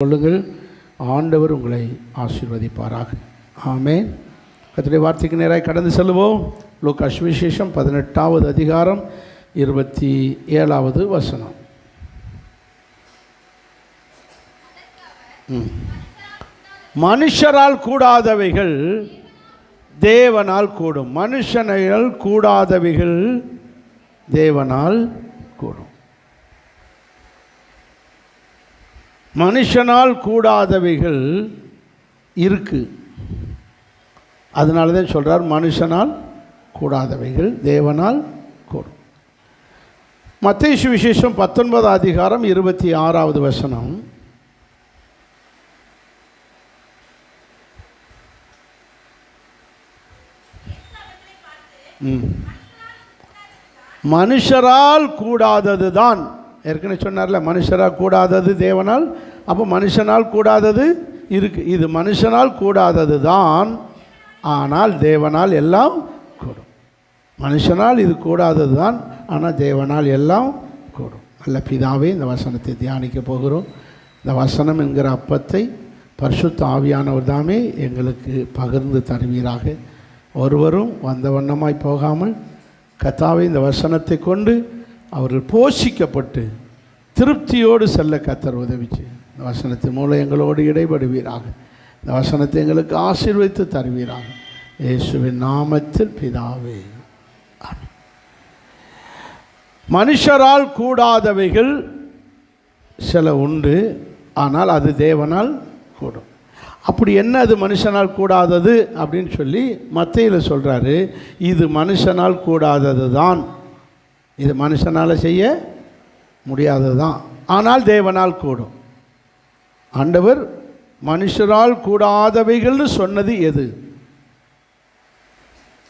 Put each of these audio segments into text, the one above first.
கொள்ளுங்கள். ஆண்டவர் உங்களை ஆசீர்வதிப்பாராக. ஆமென். கர்த்தருடைய வார்த்தைக்கு நேராக கடந்து செல்லுவோம். லூக்கா சுவிசேஷம் 18வது அதிகாரம் 27வது வசனம். மனுஷரால் கூடாதவைகள் தேவனால் கூடும். மனுஷனால் கூடாதவைகள் தேவனால் கூடும். மனுஷனால் கூடாதவைகள் இருக்கு. அதனால தான் சொல்கிறார் மனுஷனால் கூடாதவைகள் தேவனால் கூடும். மத்தேயு சுவிசேஷம் 19வது அதிகாரம் 26வது வசனம். மனுஷரால் கூடாதது தான். ஏற்கனவே சொன்னார்ல, மனுஷரால் கூடாதது தேவனால். அப்போ மனுஷனால் கூடாதது இருக்கு. இது மனுஷனால் கூடாதது தான், ஆனால் தேவனால் எல்லாம் கூடும். மனுஷனால் இது கூடாதது தான், ஆனால் தேவனால் எல்லாம் கூடும். நல்ல பிதாவே, இந்த வசனத்தை தியானிக்க போகிறோம். இந்த வசனம் என்கிற அப்பத்தை பரிசுத்த ஆவியானவர் தாமே எங்களுக்கு பகிர்ந்து தருவீராக. ஒருவரும் வந்த வண்ணமாய் போகாமல் கர்த்தாவே இந்த வசனத்தை கொண்டு அவர்கள் போஷிக்கப்பட்டு திருப்தியோடு செல்ல கர்த்தர் உதவிச்சு. இந்த வசனத்தின் மூலம் எங்களோடு இடைபடுவீராக. இந்த வசனத்தை எங்களுக்கு ஆசீர்வதித்து தருவீராக. இயேசுவின் நாமத்தில் பிதாவே, ஆமென். மனுஷரால் கூடாதவைகள் சில உண்டு, ஆனால் அது தேவனால் கூடும். அப்படி என்ன அது மனுஷனால் கூடாதது அப்படின்னு சொல்லி மத்தேயுல சொல்கிறாரு. இது மனுஷனால் கூடாதது தான். இது மனுஷனால் செய்ய முடியாதது தான், ஆனால் தேவனால் கூடும். ஆண்டவர் மனுஷரால் கூடாதவைகள்னு சொன்னது எது?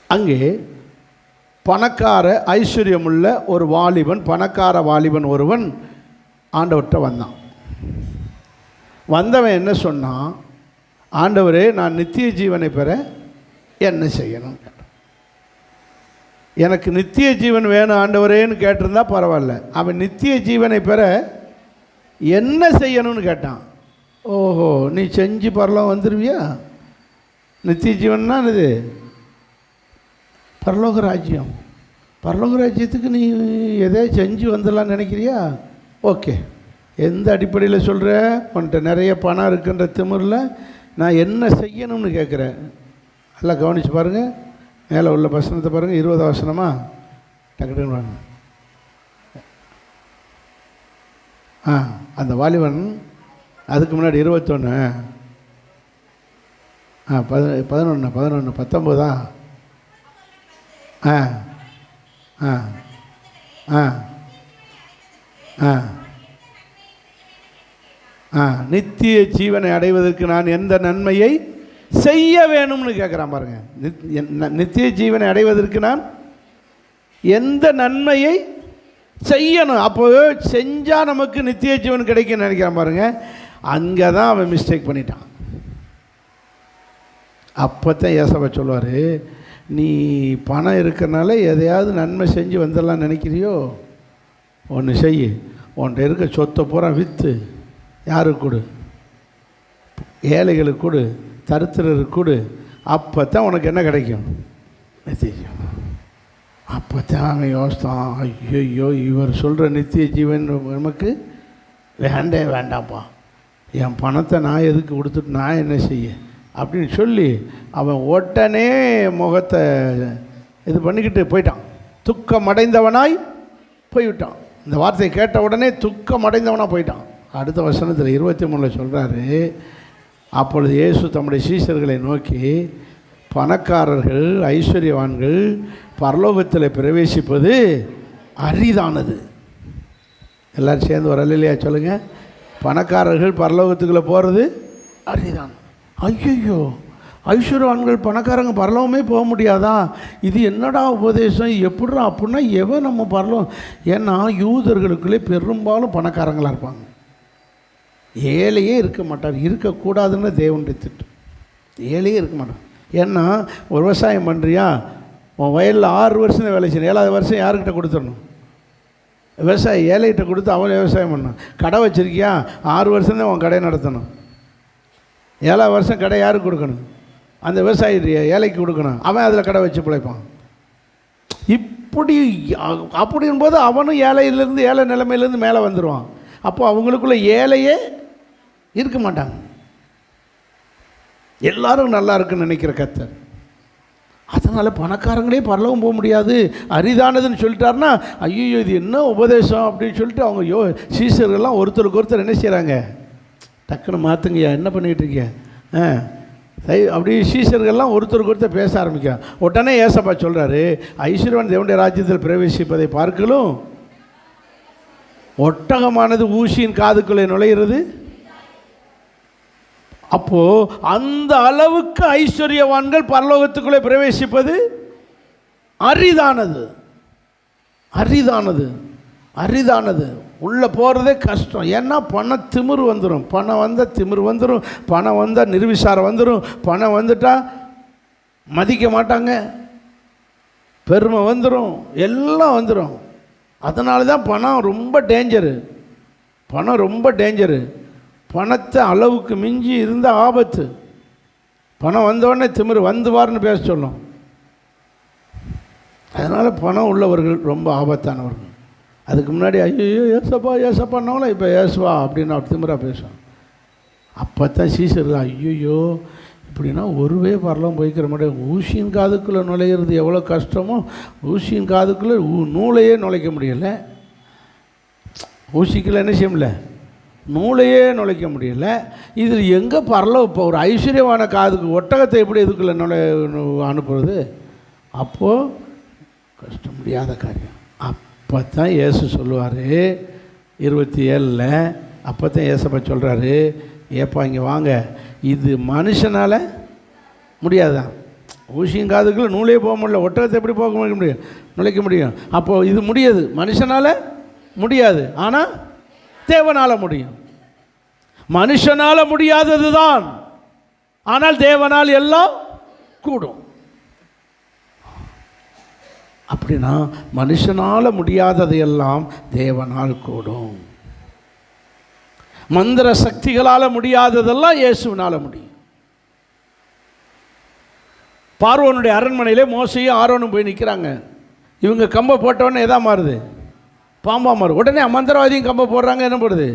அங்கே பணக்கார ஐஸ்வர்யமுள்ள ஒரு வாலிபன், பணக்கார வாலிபன் ஒருவன் ஆண்டவர்கிட்ட வந்தான். வந்தவன் என்ன சொன்னான்? ஆண்டவரே, நான் நித்திய ஜீவனை பெற என்ன செய்யணும்? எனக்கு நித்திய ஜீவன் வேணும் ஆண்டவரேன்னு கேட்டிருந்தா பரவாயில்ல. அவன் நித்திய ஜீவனை பெற என்ன செய்யணும்னு கேட்டான். ஓஹோ, நீ செஞ்சு பரலோகம் வந்துடுவியா? நித்திய ஜீவன்னா இது பரலோக ராஜ்யம். பரலோக ராஜ்யத்துக்கு நீ எதோ செஞ்சு வந்துடலான்னு நினைக்கிறியா? ஓகே, எந்த அடிப்படையில் சொல்கிற? உன்கிட்ட நிறைய பணம் இருக்குன்ற திமிரில் நான் என்ன செய்யணும்னு கேட்குறேன். நல்லா கவனித்து பாருங்கள். மேலே உள்ள வசனத்தை பாருங்கள். 20வது வசனமா? டக்குன்னு வாங்க. அந்த வாலிபன் அதுக்கு முன்னாடி 21 11 19 நித்திய ஜீவனை அடைவதற்கு நான் எந்த நன்மையை செய்ய வேணும்னு கேட்குறான் பாருங்க. நித்திய ஜீவனை அடைவதற்கு நான் எந்த நன்மையை செய்யணும்? அப்போ செஞ்சால் நமக்கு நித்திய ஜீவன் கிடைக்கும்னு நினைக்கிறான் பாருங்க. அங்கே தான் அவன் மிஸ்டேக் பண்ணிட்டான். அப்போ தான் ஏசப்பா சொல்லுவார், நீ பணம் இருக்கிறனால எதையாவது நன்மை செஞ்சு வந்துடலாம் நினைக்கிறியோ? ஒன்று செய். உன்கிட்ட இருக்க சொத்தை பூரா விற்று யாருக்கு கொடு? ஏழைகளுக்கு கொடு, தரித்திரருக்கு கொடு. அப்போ தான் உனக்கு என்ன கிடைக்கும்? நித்திய. அப்போ தான் அவன் யோசித்தான், ஐயோ இவர் சொல்கிற நித்திய ஜீவன் நமக்கு வேண்டாம்ப்பா. என் பணத்தை நான் எதுக்கு கொடுத்துட்டு நான் என்ன செய்ய அப்படின்னு சொல்லி அவன் உடனே முகத்தை இது பண்ணிக்கிட்டு போயிட்டான். துக்கமடைந்தவனாய் போய்விட்டான். இந்த வார்த்தையை கேட்ட உடனே துக்கமடைந்தவனாக போயிட்டான். அடுத்த வசனத்தில் 23 சொல்கிறாரு, அப்பொழுது இயேசு தம்முடைய சீஷர்களை நோக்கி, பணக்காரர்கள் ஐஸ்வர்யவான்கள் பரலோகத்தில் பிரவேசிப்பது அரிதானது. எல்லோரும் சேர்ந்து ஒரு அல்லையா சொல்லுங்கள். பணக்காரர்கள் பரலோகத்துக்குள்ளே போகிறது அரிதான். ஐயோ, ஐஸ்வர்யவான்கள் பணக்காரங்க பரலோகமே போக முடியாதா? இது என்னடா உபதேசம்? எப்படிடா? அப்படின்னா எவன் நம்ம பரலோகம்? ஏன்னா யூதர்களுக்குள்ளே பெரும்பாலும் பணக்காரங்களாக இருப்பாங்க. ஏழையே இருக்க மாட்டார். இருக்கக்கூடாதுன்னு தேவனுடைய திட்டம். ஏழையே இருக்க மாட்டார். ஏன்னா ஒரு விவசாயம் பண்ணுறியா, உன் வயலில் 6 வருஷம் வேலை செய்யணும். 7வது வருஷம் யாருக்கிட்ட கொடுத்துடணும்? விவசாயி ஏழைகிட்ட கொடுத்து அவன் விவசாயம் பண்ணான். கடை வச்சுருக்கியா, 6 வருஷம்தான் அவன் கடையை நடத்தணும். 7 வருஷம் கடை யாருக்கு கொடுக்கணும்? அந்த விவசாயி ஏழைக்கு கொடுக்கணும். அவன் அதில் கடை வச்சு பிழைப்பான். அப்படின்போது அவனும் ஏழையிலேருந்து ஏழை நிலைமையிலேருந்து மேலே வந்துடுவான். அப்போது அவங்களுக்குள்ள ஏழையே இருக்க மாட்டாங்க. எல்லாரும் நல்லா இருக்குன்னு நினைக்கிற கர்த்தர். அதனால் பணக்காரங்களே பரலோகம் போக முடியாது, அரிதானதுன்னு சொல்லிட்டாருன்னா, ஐயோ இது என்ன உபதேசம் அப்படின்னு சொல்லிட்டு அவங்க சீசர்கள்லாம் ஒருத்தருக்கு ஒருத்தர் என்ன செய்கிறாங்க, டக்குன்னு மாற்றுங்கய்யா, என்ன பண்ணிகிட்டு இருக்கீங்க அப்படி சீசர்கள்லாம் ஒருத்தருக்கு ஒருத்தர் பேச ஆரம்பிக்கிறான். உடனே ஏசப்பா சொல்கிறாரு, ஐஸ்வர்யவான் தேவனுடைய ராஜ்யத்தில் பிரவேசிப்பதை பார்க்கலும் ஒட்டகமானது ஊசியின் காதுக்குள்ளே நுழைகிறது. அப்போது அந்த அளவுக்கு ஐஸ்வர்யவான்கள் பரலோகத்துக்குள்ளே பிரவேசிப்பது அரிதானது. அரிதானது அரிதானது உள்ளே போகிறதே கஷ்டம். ஏன்னா திமிரு வந்துடும். பணம் வந்தால் திமிரு வந்துடும், பணம் வந்தால் நிர்விசாரம் வந்துடும், பணம் வந்துட்டால் மதிக்க மாட்டாங்க, பெருமை வந்துடும், எல்லாம் வந்துடும். அதனால தான் பணம் ரொம்ப டேஞ்சரு. பணம் ரொம்ப டேஞ்சரு. பணத்தை அளவுக்கு மிஞ்சி இருந்த ஆபத்து. பணம் வந்தோடனே திமிரு வந்துவார்னு பேச சொல்லும். அதனால் பணம் உள்ளவர்கள் ரொம்ப ஆபத்தானவர்கள். அதுக்கு முன்னாடி ஐயோ ஏசப்பா ஏசப்பானாலும் இப்போ ஏசுவா அப்படின்னு அவர் திமிராக பேசுவான். அப்போ தான் சீசர்கள் ஐயோ இப்படின்னா ஒருவே பரலம் போய்க்கிற மாட்டேன். ஊசியின் காதுக்குள்ளே நுழையிறது எவ்வளோ கஷ்டமோ, ஊசியின் காதுக்குள்ளே நூலையே நுழைக்க முடியலை. ஊசிக்குள்ளே என்ன செய்ய முடியல, நூலையே நுழைக்க முடியலை. இதில் எங்கே பரலம் இப்போ ஒரு ஐஸ்வர்யமான காதுக்கு ஒட்டகத்தை எப்படி இதுக்குள்ளே அனுப்புறது? அப்போது கஷ்டம், முடியாத காரியம். அப்போ தான் இயேசு சொல்லுவார் 27 அப்போ தான் ஏசப்பா சொல்கிறாரு, ஏப்பா இங்கே வாங்க, இது மனுஷனால் முடியாதான். ஊசியும் காதுக்குள்ளே நூலே போக முடியல, ஒட்டகத்தை எப்படி போக முடியும், நுழைக்க முடியும். அப்போது இது முடியாது, மனுஷனால் முடியாது, ஆனால் தேவனால் முடியும். மனுஷனால் முடியாதது தான், ஆனால் தேவனால் எல்லாம் கூடும். அப்படின்னா மனுஷனால் முடியாததையெல்லாம் தேவனால் கூடும். மந்திர சக்திகளால் முடியாததெல்லாம் இயேசுவினால் முடியும். பார்வோனுடைய அரண்மனையிலே மோசையும் ஆரோனும் போய் நிற்கிறாங்க. இவங்க கம்பை போட்டவொடனே எதா மாறுது, பாம்பா மாறுது. உடனே மந்திரவாதியும் கம்பை போடுறாங்க, என்ன போடுது,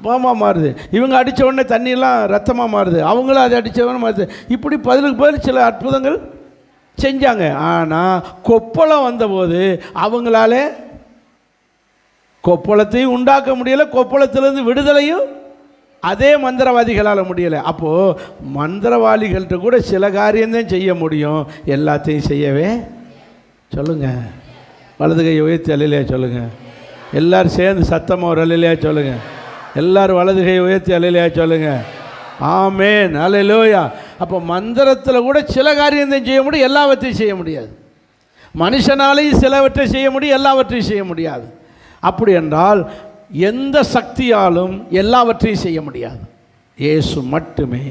பாம்பா மாறுது. இவங்க அடித்த உடனே தண்ணியெல்லாம் ரத்தமாக மாறுது, அவங்களும் அதை அடித்தவொடனே மாறுது. இப்படி பதிலுக்கு பதில் சில அற்புதங்கள் செஞ்சாங்க. ஆனால் கொப்பளம் வந்தபோது அவங்களால கொப்பளத்தையும் உண்டாக்க முடியலை, கொப்பளத்திலிருந்து விடுதலையும் அதே மந்திரவாதிகளால் முடியலை. அப்போது மந்திரவாதிகள்கிட்ட கூட சில காரியம்தான் செய்ய முடியும், எல்லாத்தையும் செய்யவே சொல்லுங்கள். வலது கை உயர்த்தி அல்லையா சொல்லுங்கள். எல்லோரும் சேர்ந்து சத்தமாக ஒரு அல்லையா சொல்லுங்கள். எல்லோரும் வலது கை உயர்த்தி அல்லையா சொல்லுங்கள். ஆமேன், அல்லேலூயா. அப்போ மந்திரத்தில் கூட சில காரியத்தையும் செய்ய முடியும், எல்லாவற்றையும் செய்ய முடியாது. மனுஷனாலையும் சிலவற்றை செய்ய முடியும், எல்லாவற்றையும் செய்ய முடியாது. அப்படி என்றால் எந்த சக்தியாலும் எல்லாவற்றையும் செய்ய முடியாது. இயேசு மட்டுமே,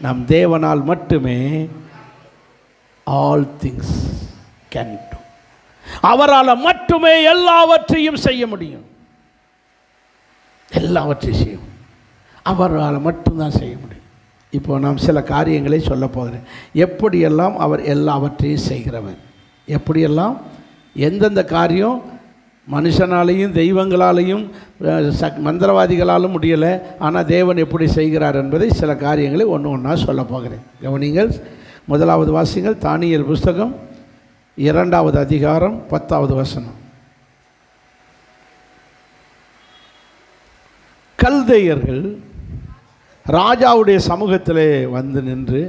நம் தேவனால் மட்டுமே ஆல் திங்ஸ் கேன் டு. அவரால் மட்டுமே எல்லாவற்றையும் செய்ய முடியும். எல்லாவற்றையும் செய்யும், அவரால் மட்டும்தான் செய்ய முடியும். இப்போ நாம் சில காரியங்களை சொல்ல போகிறேன். எப்படியெல்லாம் அவர் எல்லாவற்றையும் செய்கிறவர், எப்படியெல்லாம் எந்தெந்த காரியம் மனுஷனாலையும் தெய்வங்களாலையும் மந்திரவாதிகளாலும் முடியலை, ஆனால் தேவன் எப்படி செய்கிறார் என்பதை சில காரியங்களை ஒன்று ஒன்றா சொல்ல போகிறேன். கவனிங்கள். முதலாவது வாசிங்கள், தானியேல் புஸ்தகம் 2வது அதிகாரம் 10வது வசனம். கல்தையர்கள் ராஜாவுடைய சமூகத்திலே வந்து நின்று,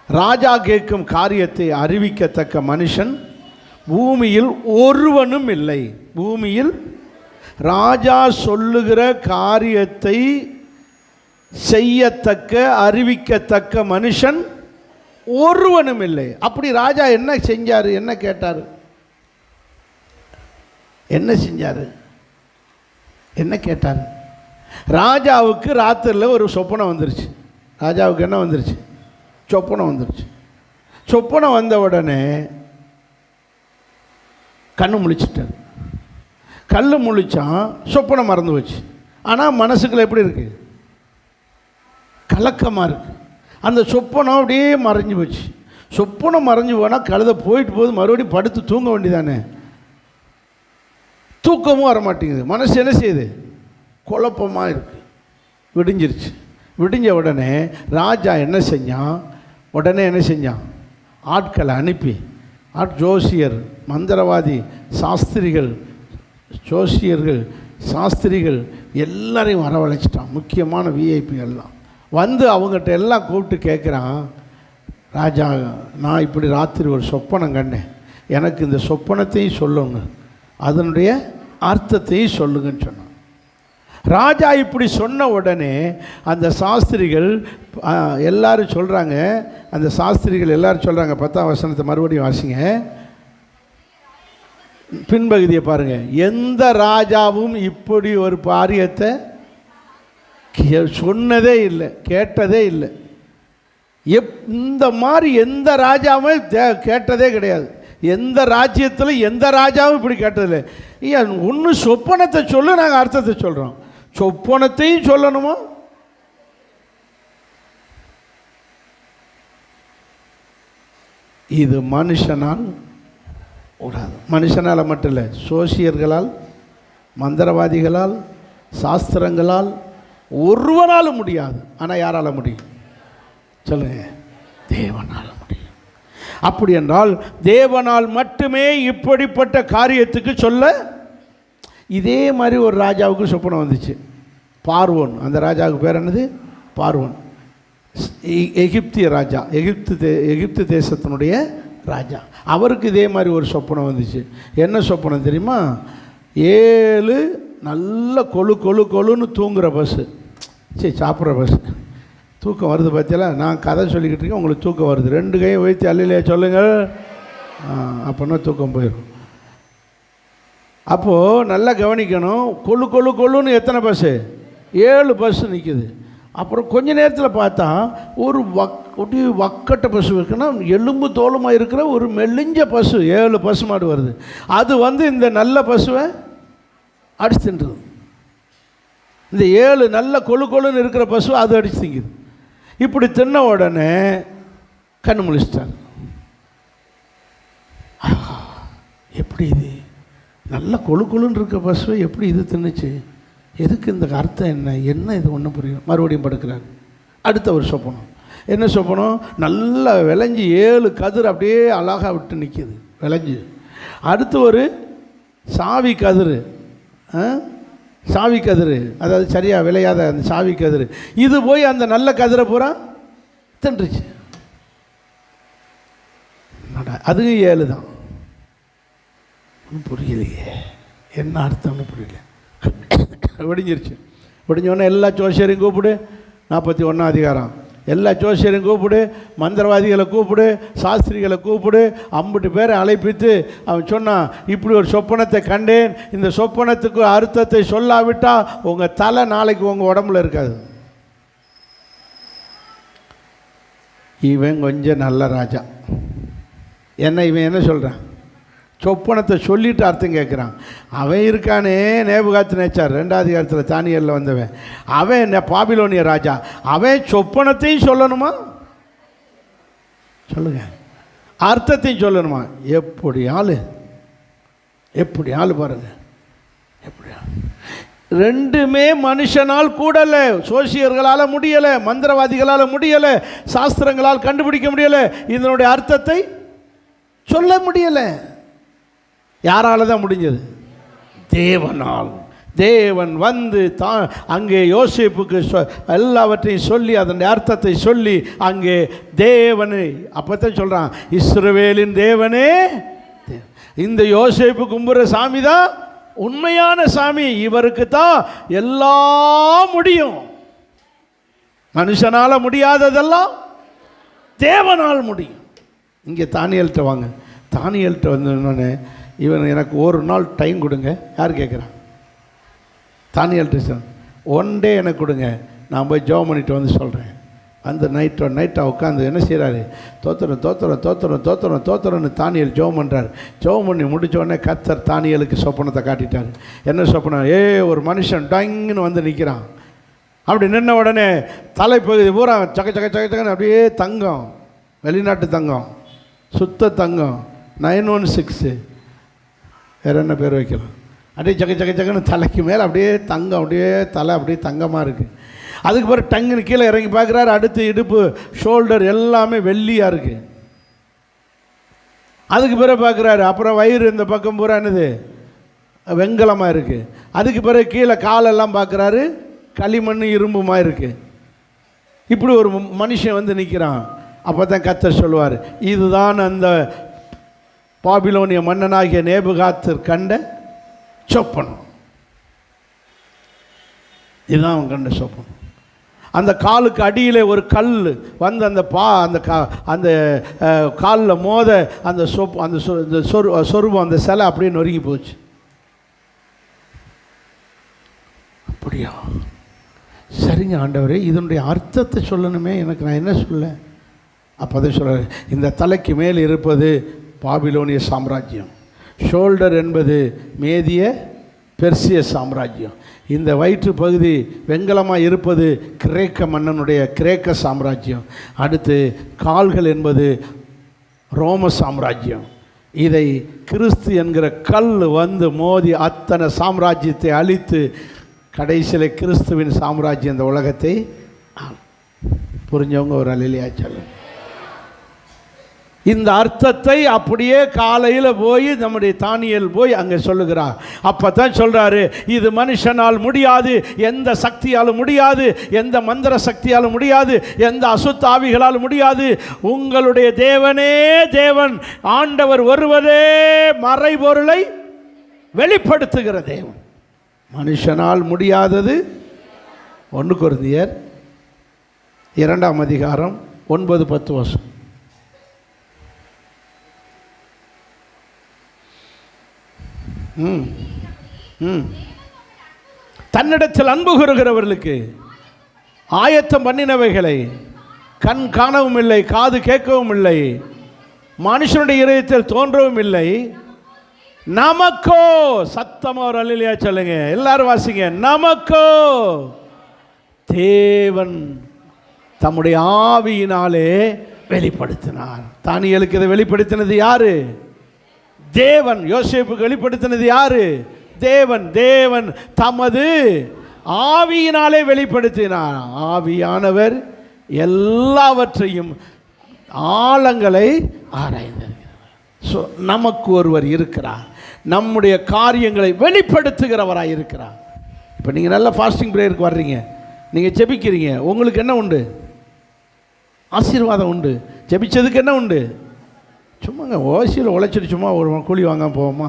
ராஜா கேட்கும் காரியத்தை அறிவிக்கத்தக்க மனுஷன் பூமியில் ஒருவனும் இல்லை. பூமியில் ராஜா சொல்லுகிற காரியத்தை செய்யத்தக்க அறிவிக்கத்தக்க மனுஷன் ஒருவனும் இல்லை. அப்படி ராஜா என்ன செஞ்சார், என்ன கேட்டார், என்ன செஞ்சார், என்ன கேட்டார்? ராஜாவுக்கு ராத்திரியில் ஒரு சொப்பனம் வந்துருச்சு. ராஜாவுக்கு என்ன வந்துருச்சு, சொப்பனம் வந்துருச்சு. சொப்பனம் வந்த உடனே கண்ணு முழிச்சிட்டார். கல் முழிச்சான், சொப்பனம் மறந்து போச்சு. ஆனால் மனசுக்குள்ள எப்படி இருக்குது? கலக்கமாக இருக்குது. அந்த சொப்பனம் அப்படியே மறைஞ்சு போச்சு. சொப்பனம் மறைஞ்சு போனால் கழுதை போயிட்டு போது மறுபடியும் படுத்து தூங்க வேண்டியதானே. தூக்கமும் வர மாட்டேங்குது. மனசு என்ன செய்யுது? குழப்பமாக இருக்குது. விடிஞ்சிருச்சு. விடிஞ்ச உடனே ராஜா என்ன செஞ்சான்? ஆட்களை அனுப்பி, ஜோசியர், மந்திரவாதி, சாஸ்திரிகள், ஜோசியர்கள், சாஸ்திரிகள் எல்லாரையும் வரவழைச்சிட்டான். முக்கியமான விஐபி எல்லாம் வந்து அவங்ககிட்ட எல்லாம் கூப்பிட்டு கேட்குறான், ராஜா, நான் இப்படி ராத்திரி ஒரு சொப்பனம் கண்டேன், எனக்கு இந்த சொப்பனத்தையும் சொல்லுங்க, அதனுடைய அர்த்தத்தையும் சொல்லுங்கன்னு சொன்னான். ராஜா இப்படி சொன்ன உடனே அந்த சாஸ்திரிகள் எல்லாரும் சொல்கிறாங்க, 10ஆம் வசனத்தை மறுபடியும் வாசிங்க, பின்பகுதியை பாருங்கள். எந்த ராஜாவும் இப்படி ஒரு காரியத்தை சொன்னதே இல்லை, கேட்டதே இல்லை. இந்த மாதிரி எந்த ராஜாவும் கேட்டதே கிடையாது. எந்த ராஜ்யத்தில் எந்த ராஜாவும் இப்படி கேட்டதில்லை. ஒன்று சொப்பனத்தை சொல்லு, நாங்கள் அர்த்தத்தை சொல்கிறோம். சொப்பனத்தையும் சொல்லணுமா? இது மனுஷனால் கூடாது. மனுஷனால் மட்டும் இல்லை, சோசியர்களால், மந்திரவாதிகளால், சாஸ்திரங்களால் ஒருவராலும் முடியாது. ஆனால் யாரால் முடியும் சொல்லுங்க? தேவனால் முடியும். அப்படி என்றால் தேவனால் மட்டுமே இப்படிப்பட்ட காரியத்துக்கு சொல்ல. இதே மாதிரி ஒரு ராஜாவுக்கு சொப்பனம் வந்துச்சு. பார்வோன், அந்த ராஜாவுக்கு பேர் என்னது? பார்வோன். எகிப்திய ராஜா, எகிப்து தேசத்தினுடைய ராஜா. அவருக்கு இதே மாதிரி ஒரு சொப்பனம் வந்துச்சு. என்ன சொப்பனம் தெரியுமா? 7 நல்ல கொழுன்னு தூங்குகிற பஸ்ஸு, சாப்பிட்ற பஸ்ஸு. தூக்கம் வருது பார்த்தீங்களா? நான் கதை சொல்லிக்கிட்டு இருக்கேன், உங்களுக்கு தூக்கம் வருது. 2 கையும் வைத்து அல்லையிலே சொல்லுங்கள், அப்படின்னா தூக்கம் போயிடும். அப்போது நல்லா கவனிக்கணும். கொழுன்னு எத்தனை பஸ்ஸு? 7 பஸ்ஸு நிற்குது. அப்புறம் கொஞ்ச நேரத்தில் பார்த்தா ஒரு வக்கட்ட பசு இருக்குன்னா எலும்பு தோலுமாக இருக்கிற ஒரு மெல்லிஞ்ச பசு, 7 பசு மாடு வருது. அது வந்து இந்த நல்ல பசுவை அடிச்சு தின்றுது. இந்த 7 நல்ல கொழுன்னு இருக்கிற பசு அது அடிச்சு திங்குது. இப்படி தின்ன உடனே கண்ணு முழிச்சிட்டார். எப்படி இது நல்ல கொழுன்னு இருக்க பசுவை எப்படி இது தின்னுச்சு? எதுக்கு? இந்த அர்த்தம் என்ன இது ஒன்றும் புரியும். மறுபடியும் படுக்கிறார். அடுத்த ஒரு சொப்பனம். என்ன சொப்பனம்? நல்லா விளைஞ்சி 7 கதிர் அப்படியே அழகாக விட்டு நிற்கிது, விளைஞ்சி. அடுத்து ஒரு சாவி கதிர், அதாவது சரியாக விளையாத அந்த சாவி கதிர், இது போய் அந்த நல்ல கதிரை பூரா தின்றுச்சு. அதுவும் 7 தான். புரியலையே, என்ன அர்த்தம்னு புரியல. விடிஞ்சிருச்சு. விடிஞ்சோடனே எல்லா ஜோசியரையும் கூப்பிடு, 41ஆம் அதிகாரம், எல்லா ஜோசியரையும் கூப்பிடு, மந்திரவாதிகளை கூப்பிடு, சாஸ்திரிகளை கூப்பிடு, 50 பேரை அழைப்பித்து அவன் சொன்னான், இப்படி ஒரு சொப்பனத்தை கண்டேன், இந்த சொப்பனத்துக்கு அர்த்தத்தை சொல்லாவிட்டால் உங்கள் தலை நாளைக்கு உங்கள் உடம்புல இருக்காது. இவன் கொஞ்சம் நல்ல ராஜா. இவன் என்ன சொல்கிறான்? சொப்பனத்தை சொல்லிட்டு அர்த்தம் கேட்குறான். அவன் இருக்கானே நேபுகாத்நேச்சார், 2ஆம் அதிகாரத்தில் தானியேலில் வந்தவன், அவன் பாபிலோனிய ராஜா, அவன் சொப்பனத்தையும் சொல்லணுமா? சொல்லுங்க, அர்த்தத்தையும் சொல்லணுமா? எப்படி ஆளு பாருங்க, எப்படி ஆள். 2மே மனுஷனால் கூடலை, சோசியர்களால் முடியலை, மந்திரவாதிகளால் முடியலை, சாஸ்திரங்களால் கண்டுபிடிக்க முடியலை, இதனுடைய அர்த்தத்தை சொல்ல முடியலை. யாரால தான் முடிஞ்சது? தேவனால். தேவன் வந்து அங்கே யோசேப்புக்கு எல்லாவற்றையும் சொல்லி அதனுடைய அர்த்தத்தை சொல்லி அங்கே தேவனை அப்பத்தான் சொல்கிறான், இஸ்ரவேலின் தேவனே. இந்த யோசேப்பு கும்புற சாமி தான் உண்மையான சாமி, இவருக்கு தான் எல்லாம் முடியும். மனுஷனால் முடியாததெல்லாம் தேவனால் முடியும். இங்கே தானியேல்கிட்ட வாங்க. தானியேல்கிட்ட வந்தோடனே இவன் எனக்கு ஒரு நாள் டைம் கொடுங்க. யார் கேட்குறான்? தானியேல்கிட்ட 1 டே எனக்கு கொடுங்க, நான் போய் ஜெபம் பண்ணிட்டு வந்து சொல்கிறேன். அந்த நைட்டாக உட்காந்து என்ன செய்கிறாரு? தோத்திரன்னு தானியேல் ஜெபம் பண்ணுறாரு. ஜெபம் பண்ணி முடித்தோடனே கர்த்தர் தானியேலுக்கு சொப்பனத்தை காட்டிட்டார். என்ன சொப்பனம்? ஒரு மனுஷன் டங்குன்னு வந்து நிற்கிறான். அப்படி நின்ன உடனே தலைப்பகுதி பூரா சக்கன்னு அப்படியே தங்கம், வெளிநாட்டு தங்கம், சுத்த தங்கம், 916 வேறு என்ன பேர் வைக்கலாம், அப்படியே சக்கன்னு தலைக்கு மேலே அப்படியே தங்கம், அப்படியே தலை அப்படியே தங்கமாக இருக்குது. அதுக்கு பிறகு டங்குன்னு கீழே இறங்கி பார்க்குறாரு. அடுத்து இடுப்பு, ஷோல்டர் எல்லாமே வெள்ளியாக இருக்குது. அதுக்கு பிறகு பார்க்குறாரு. அப்புறம் வயிறு இந்த பக்கம் பூரா என்னது வெண்கலமாக இருக்குது. அதுக்கு பிறகு கீழே காலெல்லாம் பார்க்குறாரு, களிமண் இரும்புமாக இருக்குது. இப்படி ஒரு மனுஷன் வந்து நிற்கிறான். அப்போ தான் கர்த்தர் சொல்லுவார், இதுதான் அந்த பாபிலோனிய மன்னனாகிய நேபுகாத்நேச்சர் கண்ட சொப்பனம். இதுதான் அவன் கண்ட சொப்பனம். அந்த காலுக்கு அடியிலே ஒரு கல் வந்து அந்த அந்த காலில் மோத அந்த சொருபம் அந்த சிலை அப்படியே நொறுங்கி போச்சு. அப்படியா? சரிங்க ஆண்டவரே, இதனுடைய அர்த்தத்தை சொல்லணுமே, எனக்கு நான் என்ன சொல்ல? அப்போ அதை சொல்கிறார், இந்த தலைக்கு மேல் இருப்பது பாபிலோனிய சாம்ராஜ்யம், ஷோல்டர் என்பது மேதிய பெர்சிய சாம்ராஜ்யம், இந்த வயிற்று பகுதி வெண்கலமாக இருப்பது கிரேக்க மன்னனுடைய கிரேக்க சாம்ராஜ்யம், அடுத்து கால்கள் என்பது ரோம சாம்ராஜ்யம். இதை கிறிஸ்து என்கிற கல் வந்து மோதி அத்தனை சாம்ராஜ்யத்தை அழித்து கடைசியில் கிறிஸ்துவின் சாம்ராஜ்யம் இந்த உலகத்தை. புரிஞ்சவங்க ஒரு அல்லேலூயா சொல்லுங்க. இந்த அர்த்தத்தை அப்படியே காலையில் போய் நம்முடைய தானியேல் போய் அங்கே சொல்லுகிறார். அப்போ தான் சொல்கிறாரு, இது மனுஷனால் முடியாது, எந்த சக்தியாலும் முடியாது, எந்த மந்திர சக்தியாலும் முடியாது, எந்த அசுத்த ஆவிகளாலும் முடியாது, உங்களுடைய தேவனே தேவன், ஆண்டவர் ஒருவரே மறைபொருளை வெளிப்படுத்துகிற தேவன். மனுஷனால் முடியாதது 1 கொரிந்தியர் 2ஆம் அதிகாரம் 9-10 வருஷம். தன்னிடத்தில் அன்பு கூறுகிறவர்களுக்கு ஆயத்தம் பண்ணினவைகளை கண் காணவும் இல்லை, காது கேட்கவும் இல்லை, மனுஷனுடைய இதயத்தில் தோன்றவும் இல்லை, நமக்கோ, சத்தமா ஒரு அல்லேலூயா சொல்லுங்க, எல்லாரும் வாசிங்க, நமக்கோ தேவன் தம்முடைய ஆவியினாலே வெளிப்படுத்தினார். தானியேலுக்கு இதை வெளிப்படுத்தினது யாரு? தேவன். யோசேப்புக்கு வெளிப்படுத்தினது யாரு? தேவன். தேவன் தமது ஆவியினாலே வெளிப்படுத்தினார். ஆவியானவர் எல்லாவற்றையும் ஆழங்களை ஆராய்ந்தார். ஸோ நமக்கு ஒருவர் இருக்கிறார், நம்முடைய காரியங்களை வெளிப்படுத்துகிறவராக இருக்கிறார். இப்போ நீங்கள் நல்ல ஃபாஸ்டிங் ப்ரேயருக்கு வர்றீங்க, நீங்கள் ஜெபிக்கிறீங்க, உங்களுக்கு என்ன உண்டு? ஆசீர்வாதம் உண்டு. ஜெபிச்சதுக்கு என்ன உண்டு? சும்மாங்க ஓசியில் உழைச்சிட்டு சும்மா ஒரு கூலி வாங்காமல் போவோமா?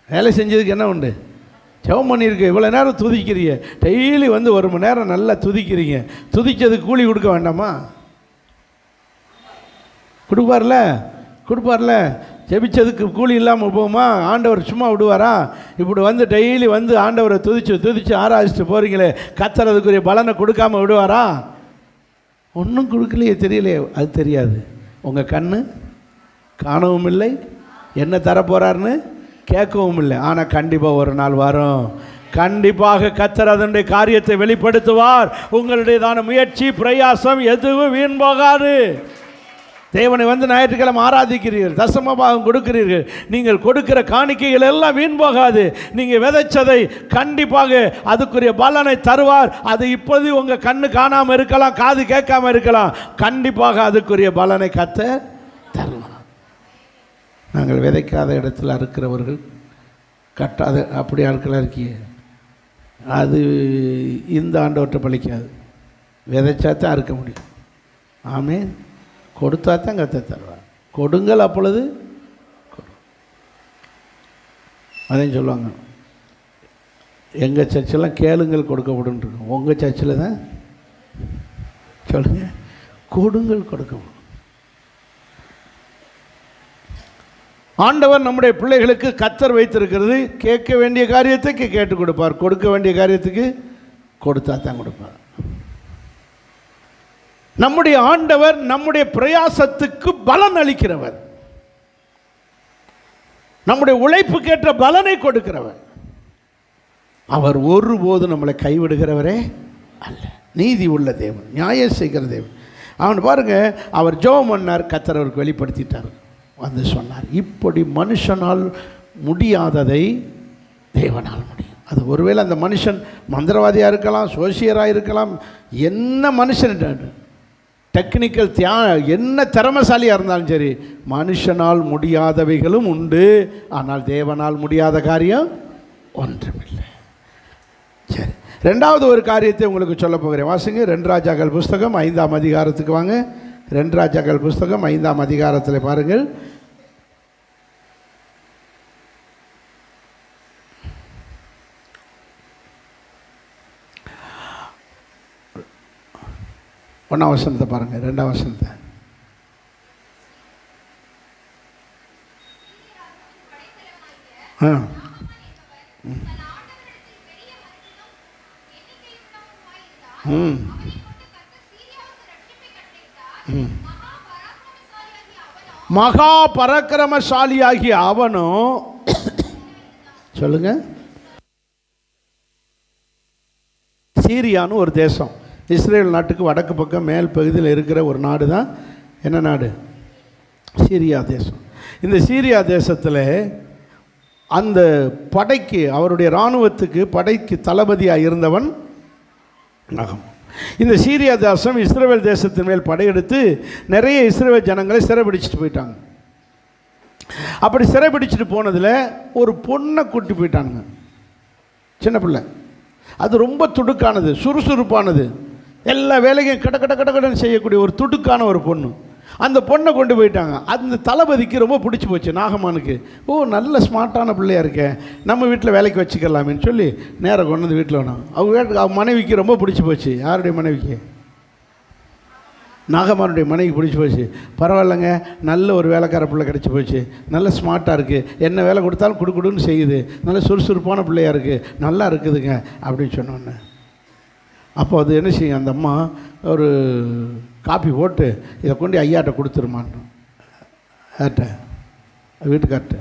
வேலை செஞ்சதுக்கு என்ன உண்டு? ஜெபம் பண்ணியிருக்கு, இவ்வளோ நேரம் துதிக்கிறீங்க, டெய்லி வந்து 1 மணி நேரம் நல்லா துதிக்கிறீங்க, துதிச்சதுக்கு கூலி கொடுக்க வேண்டாமா? கொடுப்பார்ல. ஜெபிச்சதுக்கு கூலி இல்லாமல் போகுமா? ஆண்டவர் சும்மா விடுவாரா? இப்படி வந்து டெய்லி வந்து ஆண்டவரை துதிச்சு ஆராய்ச்சிட்டு போகிறீங்களே, கர்த்தர் அதுக்குரிய பலனை கொடுக்காமல் விடுவாரா? ஒன்றும் கொடுக்கலையே, தெரியலையே. அது தெரியாது. உங்கள் கண்ணு காணவும் இல்லை, என்ன தரப்போகிறாருன்னு கேட்கவும் இல்லை. ஆனால் கண்டிப்பாக ஒரு நாள் வரும். கண்டிப்பாக கர்த்தர் அதனுடைய காரியத்தை வெளிப்படுத்துவார். உங்களுடையதான முயற்சி, பிரயாசம் எதுவும் வீண் போகாது. தேவனை வந்து ஞாயிற்றுக்கிழமை ஆராதிக்கிறீர்கள், தசமபாகம் கொடுக்கிறீர்கள், நீங்கள் கொடுக்கிற காணிக்கைகள் எல்லாம் வீண் போகாது. நீங்கள் விதைச்சதை கண்டிப்பாக அதுக்குரிய பலனை தருவார். அது இப்போது உங்கள் கண்ணு காணாமல் இருக்கலாம், காது கேட்காமல் இருக்கலாம், கண்டிப்பாக அதுக்குரிய பலனை கர்த்தர் தருவார். நாங்கள் விதைக்காத இடத்துல அறுக்கிறவர்கள், கட்டாத அப்படி ஆட்களாக இருக்கீங்க, அது இந்த ஆண்டவற்றை பழிக்காது. விதைச்சா தான் அறுக்க முடியும். ஆமென். கொடுத்தா தான் கர்த்தர் தருவார். கொடுங்கள், அப்பொழுது அதையும் சொல்லுவாங்க. எங்கள் சர்ச்செல்லாம் கேளுங்கள் கொடுக்கப்படும் இருக்கும். உங்கள் சர்ச்சில் தான் சொல்லுங்கள், கொடுங்கள் கொடுக்கப்படும். ஆண்டவர் நம்முடைய பிள்ளைகளுக்கு கர்த்தர் வைத்திருக்கிறது, கேட்க வேண்டிய காரியத்துக்கு கேட்டு கொடுப்பார், கொடுக்க வேண்டிய காரியத்துக்கு கொடுத்தா தான் கொடுப்பார். நம்முடைய ஆண்டவர் நம்முடைய பிரயாசத்துக்கு பலன் அளிக்கிறவர், நம்முடைய உழைப்புக்கேற்ற பலனை கொடுக்கிறவர். அவர் ஒருபோதும் நம்மளை கைவிடுகிறவரே அல்ல. நீதி உள்ள தேவன், நியாயம் செய்கிற தேவன். அவன் பாருங்க, அவர் ஜெபம் பண்ணார், கர்த்தர் அவருக்கு வெளிப்படுத்திட்டார், வந்து சொன்னார், இப்படி மனுஷனால் முடியாததை தேவனால் முடியும். அது ஒருவேளை அந்த மனுஷன் மந்திரவாதியாக இருக்கலாம், சோசியராக இருக்கலாம், என்ன மனுஷன் டெக்னிக்கல் என்ன திறமைசாலியாக இருந்தாலும் சரி, மனுஷனால் முடியாதவைகளும் உண்டு, ஆனால் தேவனால் முடியாத காரியம் ஒன்றுமில்லை. சரி, ரெண்டாவது ஒரு காரியத்தை உங்களுக்கு சொல்ல போகிறேன். வாசிங்க 2 ராஜாக்கள் புஸ்தகம் 5ஆம் அதிகாரத்துக்கு வாங்க. 2 ராஜாக்கள் புஸ்தகம் 5ஆம் அதிகாரத்தில் பாருங்கள். ஒன்றாம் வசனத்தை பாருங்கள், 2ஆம் வசனத்தை. மகா பராக்கிரமசாலியாகிய அவனும் சொல்லுங்க, சீரியான்னு ஒரு தேசம், இஸ்ரேல் நாட்டுக்கு வடக்கு பக்கம் மேல் பகுதியில் இருக்கிற ஒரு நாடு தான் என்ன நாடு? சீரியா தேசம். இந்த சீரியா தேசத்தில் அந்த படைக்கு, அவருடைய இராணுவத்துக்கு படைக்கு தளபதியாக இருந்தவன் நாகம். இந்த சீரியா தேசம் இஸ்ரவேல் தேசத்தின் மேல் படையெடுத்து நிறைய இஸ்ரவேல் ஜனங்களை சிறைபிடிச்சிட்டு போயிட்டாங்க. அப்படி சிறைபிடிச்சிட்டு போனதில் ஒரு பொண்ணை கூட்டி போயிட்டாங்க, சின்ன பிள்ளை. அது ரொம்ப துடுக்கானது, சுறுசுறுப்பானது, எல்லா வேலையும் கடன்னு செய்யக்கூடிய ஒரு துடுக்கான ஒரு பொண்ணு. அந்த பொண்ணை கொண்டு போயிட்டாங்க. அந்த தளபதிக்கு ரொம்ப பிடிச்சி போச்சு, நாகமானுக்கு. ஓ, நல்ல ஸ்மார்ட்டான பிள்ளையாக இருக்கேன், நம்ம வீட்டில் வேலைக்கு வச்சுக்கலாமேன்னு சொல்லி நேராக கொண்டு வந்து வீட்டில் வேணும். அவங்க மனைவிக்கு ரொம்ப பிடிச்சி போச்சு. யாருடைய மனைவிக்கு? நாகமானுடைய மனைவிக்கு பிடிச்சி போச்சு. பரவாயில்லைங்க, நல்ல ஒரு வேலைக்கார பிள்ளை கிடச்சி போச்சு, நல்ல ஸ்மார்ட்டாக இருக்குது, என்ன வேலை கொடுத்தாலும் கொடுக்குடுன்னு செய்யுது, நல்ல சுறுசுறுப்பான பிள்ளையாக இருக்குது, நல்லா இருக்குதுங்க அப்படின்னு சொன்னோன்னே, அப்போ அது என்ன செய்யும், அந்த அம்மா ஒரு காப்பி போட்டு இதை கொண்டு ஐயாட்ட கொடுத்துருமான்னு, யார்கிட்ட? வீட்டுக்கார்ட்ட.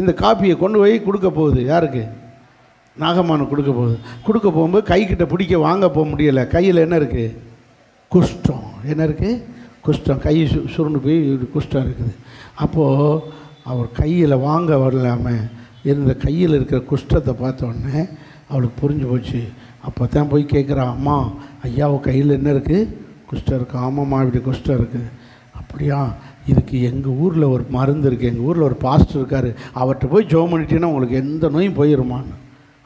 இந்த காப்பியை கொண்டு போய் கொடுக்க போகுது. யாருக்கு? நாகமானு கொடுக்க போகுது. கொடுக்க போகும்போது கைக்கிட்ட பிடிக்க வாங்க போக முடியலை. கையில் என்ன இருக்குது? குஷ்டம். என்ன இருக்குது? குஷ்டம். கை சுருண்டு போய் குஷ்டம் இருக்குது. அப்போது அவர் கையில் வாங்க வரலாமல் இருந்த கையில் இருக்கிற குஷ்டத்தை பார்த்தோன்னே அவளுக்கு புரிஞ்சு போச்சு. அப்போ தான் போய் கேட்குறான், அம்மா ஐயாவை கையில் என்ன இருக்குது? குஷ்டம் இருக்குது. ஆமாம்மா, இப்படி குஷ்டம் இருக்குது. அப்படியா? இதுக்கு எங்கள் ஊரில் ஒரு மருந்து இருக்குது, எங்கள் ஊரில் ஒரு பாஸ்டர் இருக்கார், அவர்கிட்ட போய் ஜெபம் பண்ணிட்டீங்கன்னா உங்களுக்கு எந்த நோயும் போயிடுமான்னு.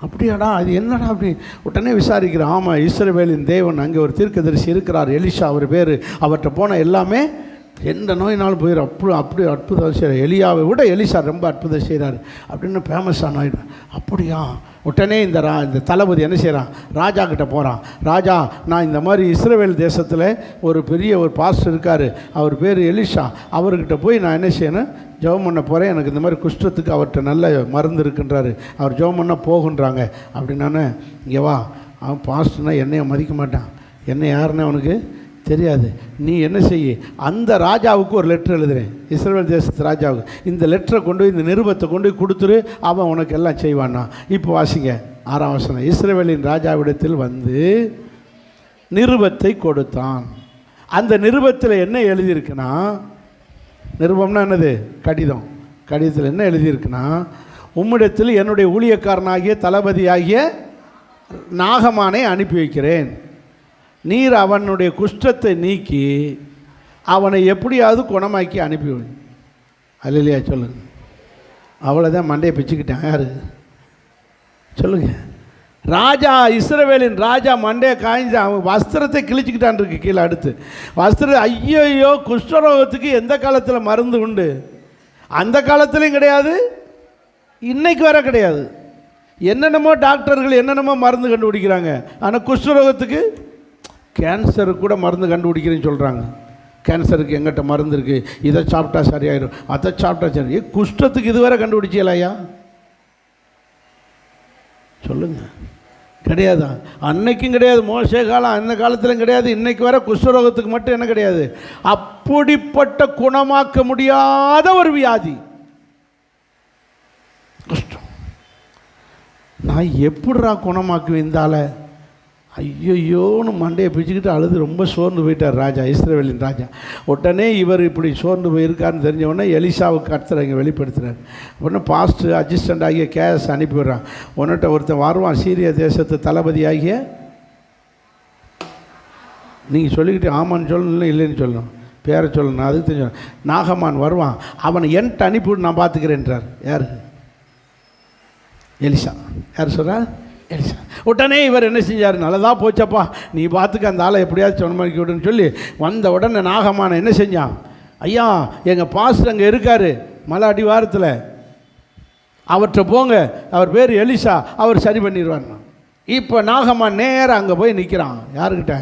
அப்படியாடா, அது என்னடா அப்படி? உடனே விசாரிக்கிறேன். ஆமாம், இஸ்ரவேலின் தேவன் அங்கே ஒரு தீர்க்கதரிசி இருக்கிறார், எலிஷா அவர் பேர், அவர்கிட்ட போனால் எல்லாமே எந்த நோயினாலும் போயிடும். அப்படி அற்புதம் செய்கிறார். எலியாவை விட எலிஷா ரொம்ப அற்புதம் செய்கிறார் அப்படின்னு ஃபேமஸான ஆகிடும். அப்படியா? உடனே இந்த தளபதி என்ன செய்கிறான்? ராஜா கிட்ட போகிறான். ராஜா, நான் இந்த மாதிரி இஸ்ரவேல் தேசத்தில் ஒரு பெரிய ஒரு பாஸ்டர் இருக்கார், அவர் பேர் எலிஷா, அவர்கிட்ட போய் நான் என்ன செய்யணும்? ஜெபம் பண்ண போகிறேன், எனக்கு இந்த மாதிரி குஷ்டத்துக்கு அவர்கிட்ட நல்ல மருந்து இருக்குன்றாரு, அவர் ஜெபம் பண்ண போகுன்றாங்க அப்படின்னானே. இங்கே வா, அவன் பாஸ்டர்னா என்னைய மதிக்க மாட்டான், என்னை யாருன்னு அவனுக்கு தெரியாது. நீ என்ன செய்ய, அந்த ராஜாவுக்கு ஒரு லெட்டர் எழுதுறேன், இஸ்ரவேல் தேசத்து ராஜாவுக்கு. இந்த லெட்டரை கொண்டு போய், இந்த நிருபத்தை கொண்டு போய் கொடுத்துரு, அவன் உனக்கு எல்லாம் செய்வானா. இப்போ வாசிங்க 6ஆம் வசனம். இஸ்ரவேலின் ராஜாவிடத்தில் வந்து நிருபத்தை கொடுத்தான். அந்த நிருபத்தில் என்ன எழுதியிருக்குன்னா, நிருபம்னா என்னது? கடிதம். கடிதத்தில் என்ன எழுதியிருக்குன்னா, உம்மிடத்தில் என்னுடைய ஊழியக்காரனாகிய தளபதியாகிய நாகமானை அனுப்பி வைக்கிறேன், நீர் அவனுடைய குஷ்டத்தை நீக்கி அவனை எப்படியாவது குணமாக்கி அனுப்பி வை. அல்லையா? சொல்லுங்கள். அவ்வளோதான், மண்டையை பிச்சுக்கிட்டேன். யார் சொல்லுங்கள்? ராஜா, இஸ்ரவேலின் ராஜா மண்டையை காய்ஞ்சு அவன் வஸ்திரத்தை கிழிச்சிக்கிட்டான் இருக்கு கீழே. அடுத்து வஸ்திரம், ஐயோ, குஷ்டரோகத்துக்கு எந்த காலத்தில் மருந்து உண்டு? அந்த காலத்துலேயும் கிடையாது, இன்னைக்கு வர கிடையாது. என்னென்னமோ டாக்டர்கள் என்னென்னமோ மருந்து கண்டுபிடிக்கிறாங்க, ஆனால் குஷ்டரோகத்துக்கு, கேன்சருக்கு கூட மருந்து கண்டுபிடிக்கிறேன்னு சொல்கிறாங்க. கேன்சருக்கு எங்கிட்ட மருந்து இருக்குது, இதை சாப்பிட்டா சரியாயிடும், அதை சாப்பிட்டா சரி. குஷ்டத்துக்கு இதுவரை கண்டுபிடிச்சலையா? சொல்லுங்கள். கிடையாது. அன்னைக்கும் கிடையாது, மோசே காலம் அந்த காலத்திலும் கிடையாது, இன்னைக்கு வர குஷ்டரோகத்துக்கு மட்டும் என்ன கிடையாது, அப்படிப்பட்ட குணமாக்க முடியாத ஒரு வியாதி குஷ்டம். நான் எப்படிரா குணமாக்குவேன் இந்த ஆளை? ஐயோன்னு மண்டையை பிச்சுக்கிட்டு அழுது ரொம்ப சோர்ந்து போயிட்டார் ராஜா, இஸ்ரவேலின் ராஜா. உடனே இவர் இப்படி சோர்ந்து போயிருக்காருன்னு தெரிஞ்ச உடனே எலிசாவுக்கு கர்த்தர் இங்கே வெளிப்படுத்துகிறார். உடனே பாஸ்டர் அசிஸ்டண்ட் ஆகிய கேஎஸ் அனுப்பிவிடுறான். உன்னிட்ட ஒருத்தன் வருவான், சீரிய தேசத்து தளபதி ஆகிய, நீங்கள் சொல்லிக்கிட்டு ஆமான்னு சொல்லணும் இல்லைன்னு சொல்லணும், பேரை சொல்லணும், அதுக்கு தெரிஞ்ச நாகமான் வருவான், அவனை என்கிட்ட அனுப்பிவிட்டு நான் பார்த்துக்கிறேன்றார். யார்? எலிசா. யார் சொல்கிறா? எலிசா. உடனே இவர் என்ன செஞ்சார், நல்லதாக போச்சப்பா, நீ பார்த்துக்க அந்த ஆளை எப்படியாச்சும் சொன்னமாக்கி விடுன்னு சொல்லி வந்த உடனே நாகமான என்ன செஞ்சான், ஐயா எங்கள் பாஸ்டர் அங்கே இருக்கார் மலை அடிவாரத்தில், அவர்கிட்ட போங்க, அவர் பேர் எலிசா, அவர் சரி பண்ணிடுவார். இப்போ நாகமான் நேராக அங்கே போய் நிற்கிறான். யாருக்கிட்ட?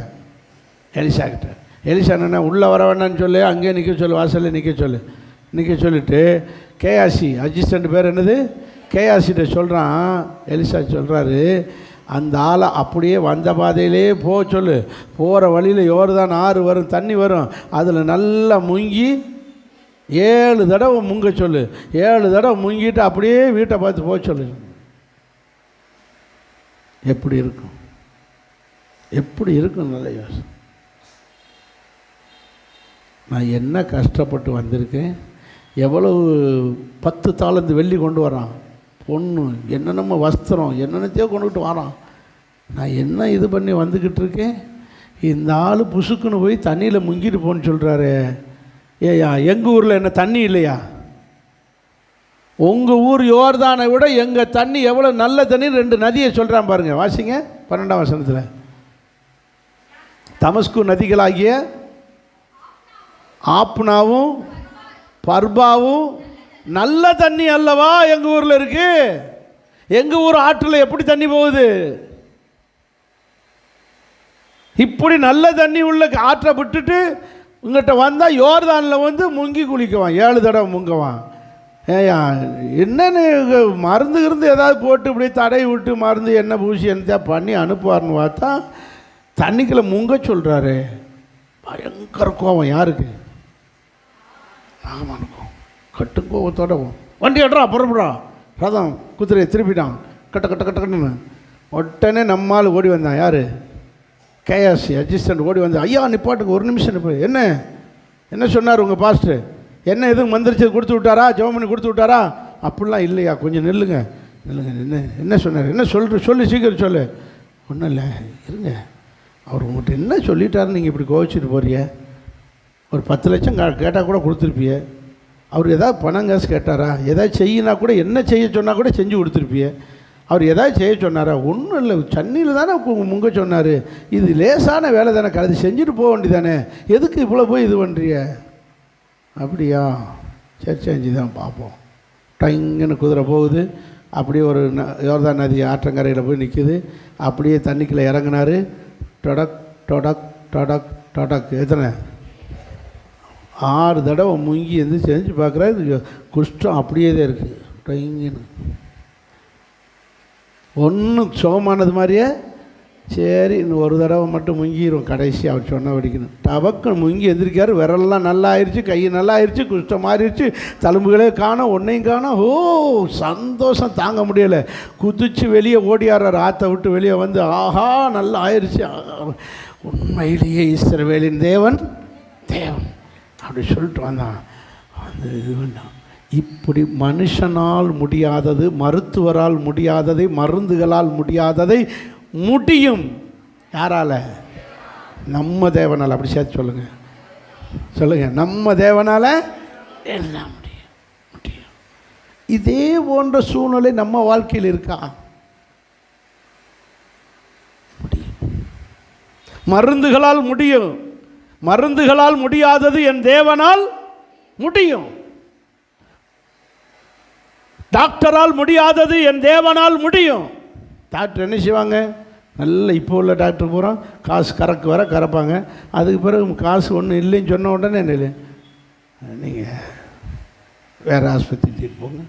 எலிசா கிட்ட. எலிசா என்ன உள்ளே வர வேண்டான்னு சொல்லு, அங்கேயே நிற்க சொல்லு, வாசலில் நிற்க சொல்லிட்டு கேஆசி அசிஸ்டண்ட் பேர் என்னது, கேஆசிட்ட சொல்கிறான். எலிசா சொல்கிறாரு, அந்த ஆளை அப்படியே வந்த பாதையிலே போக சொல்லு, போகிற வழியில் யோர்தான் ஆறு வரும், தண்ணி வரும், அதில் நல்லா முங்கி 7 தடவை முங்க சொல்லு, 7 தடவை முங்கிட்டு அப்படியே வீட்டை பார்த்து போக சொல்லு. எப்படி இருக்கும்? எப்படி இருக்கும்? நல்ல யோசனை. நான் என்ன கஷ்டப்பட்டு வந்திருக்கேன், எவ்வளவு 10 தாளந்து வெள்ளி கொண்டு வரான், பொண்ணு என்னென்னமோ வஸ்திரம் என்னென்னத்தையோ கொண்டுகிட்டு வரான், நான் என்ன இது பண்ணி வந்துக்கிட்டு இருக்கேன், இந்த ஆள் புசுக்குன்னு போய் தண்ணியில் முங்கிட்டு போன்னு சொல்கிறாரு. ஏயா எங்கள் ஊரில் என்ன தண்ணி இல்லையா? உங்கள் ஊர் யோர்தானை விட எங்கள் தண்ணி எவ்வளோ நல்ல தண்ணி, 2 நதியை சொல்கிறான் பாருங்கள், வாசிங்க 12ஆம் வசனத்தில். தமஸ்கு நதிகளாகிய ஆப்னாவும் பர்பாவும் நல்ல தண்ணி அல்லவா எங்கள் ஊரில் இருக்கு. எங்கள் ஊர் ஆற்றில் எப்படி தண்ணி போகுது? இப்படி நல்ல தண்ணி உள்ள ஆற்றை விட்டுட்டு உங்கள்கிட்ட வந்தால் யோர்தானில் வந்து முங்கி குளிக்குவான், 7 தடவை முங்குவான். ஏயா என்னென்னு மருந்து இருந்து ஏதாவது போட்டு இப்படி தடை விட்டு மருந்து எண்ணெய் பூசி என்ன பண்ணி அனுப்புவார்னு பார்த்தா தண்ணிக்குள்ளே முங்க சொல்கிறாரு. பயங்கர கோவம். யாருக்கு? நாகமானுக்கும். கட்டு கோவத்தோட வண்டி எடுறா, புறப்படுறா, ரதம் குதிரையை திருப்பிட்டான், கட்டுன்னு. உடனே நம்மால் ஓடி வந்தான். யார்? கேஎஸ்சி அசிஸ்டண்ட் ஓடி வந்தான். ஐயா நிப்பாட்டுக்கு, ஒரு நிமிஷம் நிப்பா. என்ன சொன்னார் உங்கள் பாஸ்டர்? என்ன எதுவும் மந்திரிச்சு கொடுத்து விட்டாரா, ஜெபம் பண்ணி கொடுத்து விட்டாரா? அப்படிலாம் இல்லையா, கொஞ்சம் நில்லுங்க. என்ன சொன்னார்? என்ன சொல்லு சீக்கிரம் சொல்லு. ஒன்றும் இல்லை, இருங்க, அவர் உங்கள்கிட்ட என்ன சொல்லிட்டாருன்னு நீங்கள் இப்படி கோவிச்சிட்டு போறிய? ஒரு 10 லட்சம் கேட்டால் கூட கொடுத்துருப்பிய. அவர் ஏதாவது பணம் காசு கேட்டாரா? ஏதாவது செய்யினா கூட, என்ன செய்ய சொன்னால் கூட செஞ்சு கொடுத்துருப்பிய. அவர் ஏதாவது செய்ய சொன்னாரா? ஒன்றும் இல்லை, சன்னியில் தானே முங்க சொன்னார். இது லேசான வேலை தானே, கலந்து செஞ்சுட்டு போக வேண்டியதானே, எதுக்கு இவ்வளோ போய் இது பண்ணுறிய? அப்படியா, சரி செஞ்சு தான் பார்ப்போம். டைங்கன்னு குதிரை போகுது, அப்படியே ஒரு யோர்தான் நதி ஆற்றங்கரையில் போய் நிற்குது. அப்படியே தண்ணிக்குள்ளே இறங்கினார். டொடக் டொடக் டொடக் டொடக் எத்தனை 6 தடவை முங்கி வந்து செஞ்சு பார்க்குறாரு. குஷ்டம் அப்படியே தான் இருக்குது. டைங்கன்னு ஒன்றும் சுகமானது மாதிரியே. சரி இன்னும் ஒரு தடவை மட்டும் முங்கிடும், கடைசி அவர் சொன்ன வடிக்கணும். டபக்குன்னு முங்கி எந்திரிக்காரு. விரலெல்லாம் நல்லா ஆயிடுச்சு, கை நல்லா ஆயிடுச்சு, குஷ்டம் மாறிடுச்சு, தழும்புகளே காணோம், ஒன்றையும் காணோம். ஓ சந்தோஷம் தாங்க முடியலை. குதிச்சு வெளியே ஓடியாடுறார். ஆற்றை விட்டு வெளியே வந்து ஆஹா நல்லா ஆயிடுச்சு, உண்மையிலேயே இஸ்ரவேலின் தேவன் அப்படி சொல்லிட்டு வந்தான். அந்த இது வேண்டாம். இப்படி மனுஷனால் முடியாதது, மருத்துவரால் முடியாததை, மருந்துகளால் முடியாததை முடியும். யாரால? நம்ம தேவனால். அப்படி சேர்த்து சொல்லுங்க, நம்ம தேவனால் எல்லாம் முடியும். இதே போன்ற சூழ்நிலை நம்ம வாழ்க்கையில் இருக்கா? முடியும். மருந்துகளால் முடியும். மருந்துகளால் முடியாதது என் தேவனால் முடியும். டாக்டரால் முடியாதது என் தேவனால் முடியும். டாக்டர் என்ன செய்வாங்க? நல்ல இப்போ உள்ள டாக்டர் பூரா காசு கறப்பாங்க. அதுக்கு பிறகு காசு ஒன்றும் இல்லைன்னு சொன்ன உடனே என்ன, நீங்கள் வேறு ஆஸ்பத்திரி தூக்கிட்டு போங்க.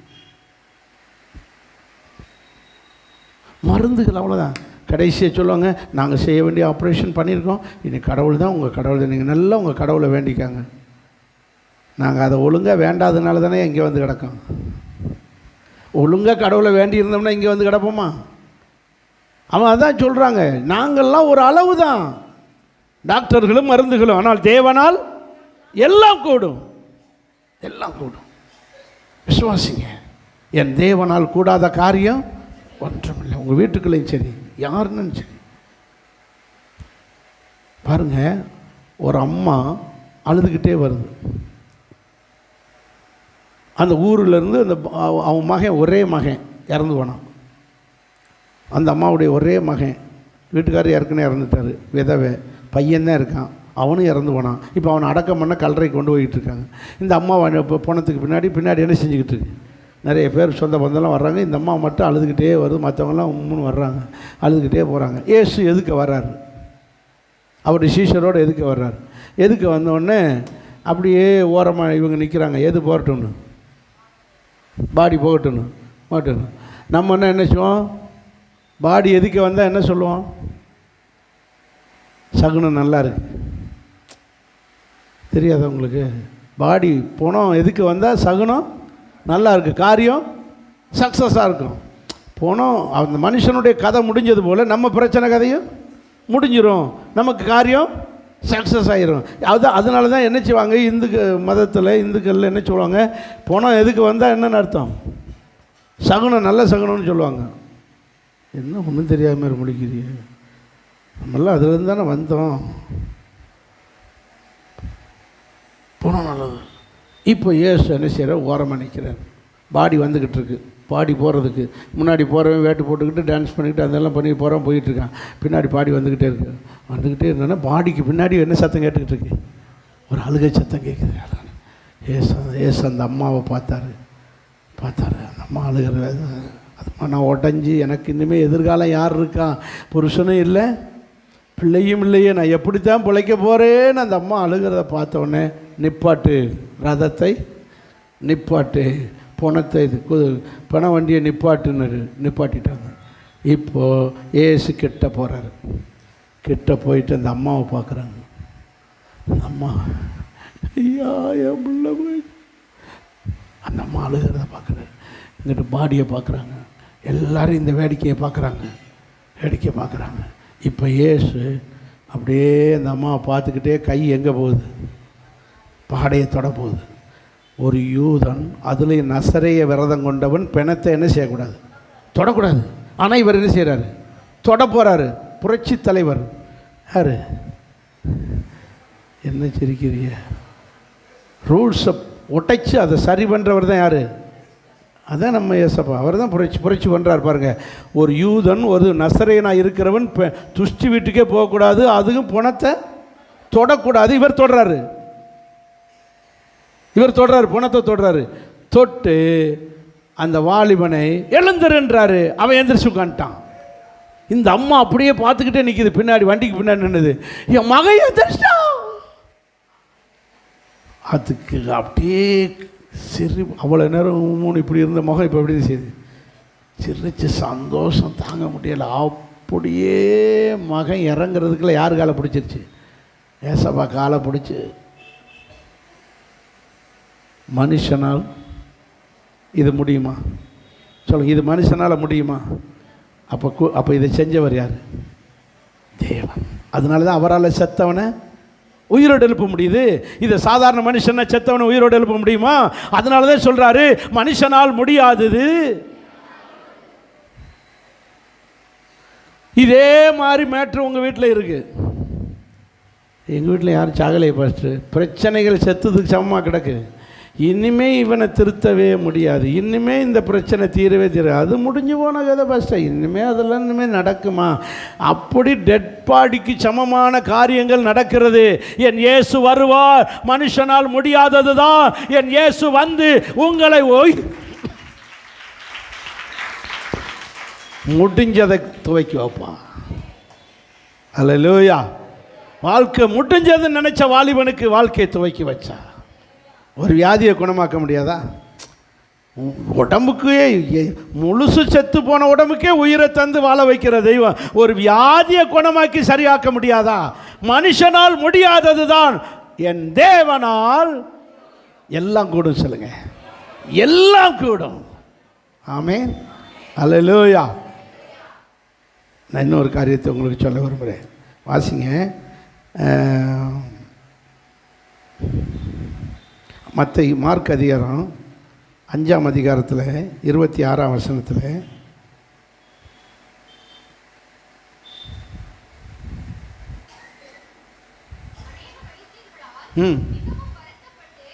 மருந்துகள் அவ்வளோதான். கடைசியாக சொல்லுவாங்க, நாங்கள் செய்ய வேண்டிய ஆப்ரேஷன் பண்ணியிருக்கோம், இனி கடவுள் தான் உங்கள் கடவுள் தான், நீங்கள் நல்லா உங்கள் கடவுளை வேண்டிக்காங்க. நாங்கள் அதை ஒழுங்காக வேண்டாதனால தானே இங்கே வந்து கிடக்கோம். ஒழுங்காக கடவுளை வேண்டியிருந்தோம்னா இங்கே வந்து கிடப்போமா? அவன் அதான் சொல்கிறாங்க, நாங்கள்லாம் ஒரு அளவு தான், டாக்டர்களும் மருந்துகளும், ஆனால் தேவனால் எல்லாம் கூடும், எல்லாம் கூடும். விசுவாசிங்க, என் தேவனால் கூடாத காரியம் ஒன்றுமில்லை. உங்கள் வீட்டுக்குள்ளேயும் சரி, யாருன்னு சரி. பாருங்கள், ஒரு அம்மா அழுதுகிட்டே வருது. அந்த ஊரிலேருந்து அந்த அவன் மகன், ஒரே மகன் இறந்து போனான். அந்த அம்மாவுடைய ஒரே மகன், வீட்டுக்காரர் ஏற்கனவே இறந்துட்டார், விதவை, பையன்தான் இருக்கான், அவனும் இறந்து போனான். இப்போ அவனை அடக்கம் பண்ண கல்லறைக்கு கொண்டு போய்கிட்டு இருக்காங்க. இந்த அம்மா இப்போ போனதுக்கு பின்னாடி என்ன செஞ்சுக்கிட்டு இருக்கு? நிறைய பேர் சொந்த பந்தம்லாம் வர்றாங்க. இந்த அம்மா மட்டும் அழுதுகிட்டே வருது, மற்றவங்களாம் உம்முன்னு வர்றாங்க, அழுதுகிட்டே போகிறாங்க. ஏசு எதுக்கு வர்றாரு? அவருடைய சீஷரோடு எதுக்கு வர்றாரு? எதுக்கு வந்தோடனே அப்படியே ஓரமாக இவங்க நிற்கிறாங்க. எது போகட்டும்னு, பாடி போகட்டும்னு போகட்டும்னு. நம்ம என்ன செய்வோம்? பாடி எதுக்கு வந்தால் என்ன சொல்லுவோம்? சகுனம் நல்லா இருக்கு. தெரியாத உங்களுக்கு? பாடி போனோம் எதுக்கு வந்தால் சகுனம் நல்லா இருக்குது, காரியம் சக்ஸஸாக இருக்கும். போனோம், அந்த மனுஷனுடைய கதை முடிஞ்சது போல் நம்ம பிரச்சனை கதையும் முடிஞ்சிடும், நமக்கு காரியம் சக்ஸஸ் ஆகிரும். அதனால தான் என்ன செய்வாங்க, இந்துக்களில் என்ன சொல்லுவாங்க, போனோம் எதுக்கு வந்தால் என்னென்னு அர்த்தம்? சகுனம், நல்ல சகுனம்னு சொல்லுவாங்க. என்ன ஒன்றும் தெரியாமல் முடிக்கிறீங்க? நம்மளாம் அதுலேருந்து தானே வந்தோம், போனோம் நல்லது. இப்போ ஏசு என்ன செய்கிற, ஓரமாக நிற்கிறார். பாடி வந்துக்கிட்டு இருக்கு. பாடி போகிறதுக்கு முன்னாடி போகிறவன் வேட்டு போட்டுக்கிட்டு டான்ஸ் பண்ணிக்கிட்டு அதெல்லாம் பண்ணி போகிறவன் போயிட்டுருக்கான். பின்னாடி பாடி வந்துக்கிட்டே இருக்கு. வந்துக்கிட்டே இருந்தோன்னா பாடிக்கு பின்னாடி என்ன சத்தம் கேட்டுக்கிட்டு இருக்கு? ஒரு அழுகை சத்தம் கேட்குது. ஏசு அந்த அம்மாவை பார்த்தாரு. அந்த அம்மா அழுகிறது. அது நான் உடஞ்சி, எனக்கு இன்னுமே எதிர்காலம் யார் இருக்கா? புருஷனும் இல்லை, பிள்ளையும் இல்லையே, நான் எப்படித்தான் பிழைக்க போகிறேன்னு அந்த அம்மா அழுகிறத பார்த்தோடனே, நிப்பாட்டு ரதத்தை, நிப்பாட்டு பணத்தை, பண வண்டியை நிப்பாட்டிட்டாங்க. இப்போது ஏசு கிட்ட போகிறாரு. கிட்ட போயிட்டு அந்த அம்மாவை பார்க்குறாங்க. அந்த அம்மா, ஐயா என் பிள்ளை போய், அந்த அம்மா அழுகிறத பார்க்குறாரு. இங்கிட்ட பாடியை பார்க்குறாங்க. எல்லோரும் இந்த வேடிக்கையை பார்க்குறாங்க. இப்போ ஏசு அப்படியே அந்த அம்மாவை பார்த்துக்கிட்டே, கை எங்கே போகுது? பாடையை தொட போகுது. ஒரு யூதன், அதுலேயும் நசரேய விரதம் கொண்டவன், பிணத்தை என்ன செய்யக்கூடாது? தொடக்கூடாது. ஆனால் இவர் என்ன செய்கிறாரு? தொட போகிறாரு. புரட்சி தலைவர் யார்? என்ன சிரிக்கிறீங்க? ரூல்ஸை உடைச்சி அதை சரி பண்ணுறவர் தான் யார்? அதான் நம்ம ஏசப்பா. அவர் தான் புரட்சி பண்ணுறாரு பாருங்கள். ஒரு யூதன், ஒரு நசரேயனாக இருக்கிறவன் துஷ்டி வீட்டுக்கே போகக்கூடாது, அதுவும் பணத்தை தொடக்கூடாது. இவர் தொடுறாரு, பணத்தை தொடுறாரு. தொட்டு அந்த வாலிபனை எழுந்துருன்றாரு. அவன் எந்திரிச்சு உட்காந்துட்டான். இந்த அம்மா அப்படியே பார்த்துக்கிட்டே நிற்கிது. பின்னாடி வண்டிக்கு பின்னாடி நின்றுது. என் மகன் எந்திரிச்சிட்டான். அதுக்கு அப்படியே அவ்வளோ நேரம் இப்படி இருந்த மகன் இப்போ எப்படி செய்யுது? சிரிச்சு சந்தோஷம் தாங்க முடியலை. அப்படியே மகன் இறங்குறதுக்குள்ள யார் காலை பிடிச்சிருச்சு? ஏசப்பா காலை பிடிச்சி, மனுஷனால் இது முடியுமா? சொல்லுங்கள், இது மனுஷனால் முடியுமா? அப்போ இதை செஞ்சவர் யார்? தேவன். அதனால தான் அவரால் செத்தவனை உயிரோடு எழுப்ப முடியுது. இதை சாதாரண மனுஷனை செத்தவனை உயிரோடு எழுப்ப முடியுமா? அதனால தான் சொல்கிறாரு, மனுஷனால் முடியாதது. இதே மாதிரி மேட்ரு உங்கள் வீட்டில் இருக்குது. எங்கள் வீட்டில் யாரும் சாகலையே ஃபஸ்ட்டு. பிரச்சனைகள் செத்துறதுக்கு சமமாக கிடக்கு. இனிமே இவனை திருத்தவே முடியாது, இனிமே இந்த பிரச்சனை தீரவே தீராது, அது முடிஞ்சு போன கதை ஃபஸ்ட்டு. இனிமேல் அதெல்லாம் இனிமேல் நடக்குமா? அப்படி டெட் பாடிக்கு சமமான காரியங்கள் நடக்கிறது. என் இயேசு வருவார். மனுஷனால் முடியாதது தான் என் இயேசு வந்து உங்களை முடிஞ்சதை துவைக்க வைப்பா. அல்லேலூயா. வாழ்க்கை முடிஞ்சதுன்னு நினைச்ச வாலிபனுக்கு வாழ்க்கையை துவைக்கி வச்சா. ஒரு வியாதியை குணமாக்க முடியாதா? உடம்புக்கே முழுசு செத்து போன உடம்புக்கே உயிரை தந்து வாழ வைக்கிற தெய்வம் ஒரு வியாதியை குணமாக்கி சரியாக்க முடியாதா? மனுஷனால் முடியாதது தான் என் தேவனால் எல்லாம் கூடும். சொல்லுங்க, எல்லாம் கூடும். ஆமென், அல்லேலூயா. நான் இன்னொரு காரியத்தை உங்களுக்கு சொல்ல விரும்புகிறேன். வாசிங்க, மத்தேயு மார்க் அதிகாரம் 5ஆம் அதிகாரத்தில் 26ஆம் வசனத்தில்,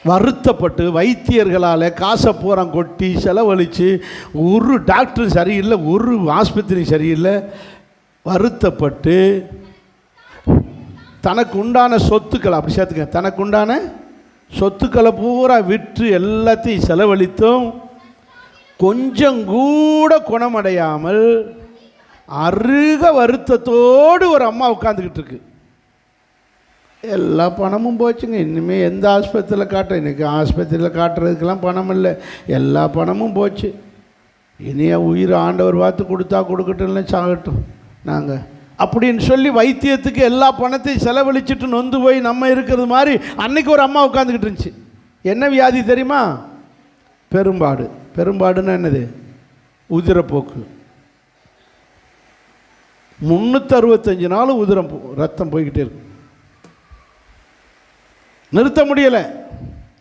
வருத்தப்பட்டு வைத்தியர்களால் காசை பூரா கொட்டி செலவழித்து ஒரு டாக்டரும் சரியில்லை, ஒரு ஆஸ்பத்திரி சரியில்லை, வருத்தப்பட்டு தனக்கு உண்டான சொத்துக்களை, அப்படி சேர்த்துக்க, தனக்கு உண்டான சொத்துக்களை பூரா விற்று எல்லாத்தையும் செலவழித்தும் கொஞ்சம் கூட குணமடையாமல் அருக வருத்தத்தோடு ஒரு அம்மா உட்காந்துக்கிட்டு இருக்கு. எல்லா பணமும் போச்சுங்க. இனிமேல் எந்த ஆஸ்பத்திரியில் காட்ட, இன்றைக்கி ஆஸ்பத்திரியில் காட்டுறதுக்கெல்லாம் பணம் இல்லை, எல்லா பணமும் போச்சு. இனிய உயிர் ஆண்டவர் பார்த்து கொடுத்தா கொடுக்கட்டும்ல, சாகட்டும் நாங்கள் அப்படின்னு சொல்லி வைத்தியத்துக்கு எல்லா பணத்தையும் செலவழிச்சிட்டு நொந்து போய் நம்ம இருக்கிறது மாதிரி அன்னைக்கு ஒரு அம்மா உட்காந்துக்கிட்டு இருந்துச்சு. என்ன வியாதி தெரியுமா? பெரும்பாடு. பெரும்பாடுன்னா என்னது? உதிரப்போக்கு. 365 நாள் உதிரம், ரத்தம் போய்கிட்டே இருக்கு, நிறுத்த முடியலை.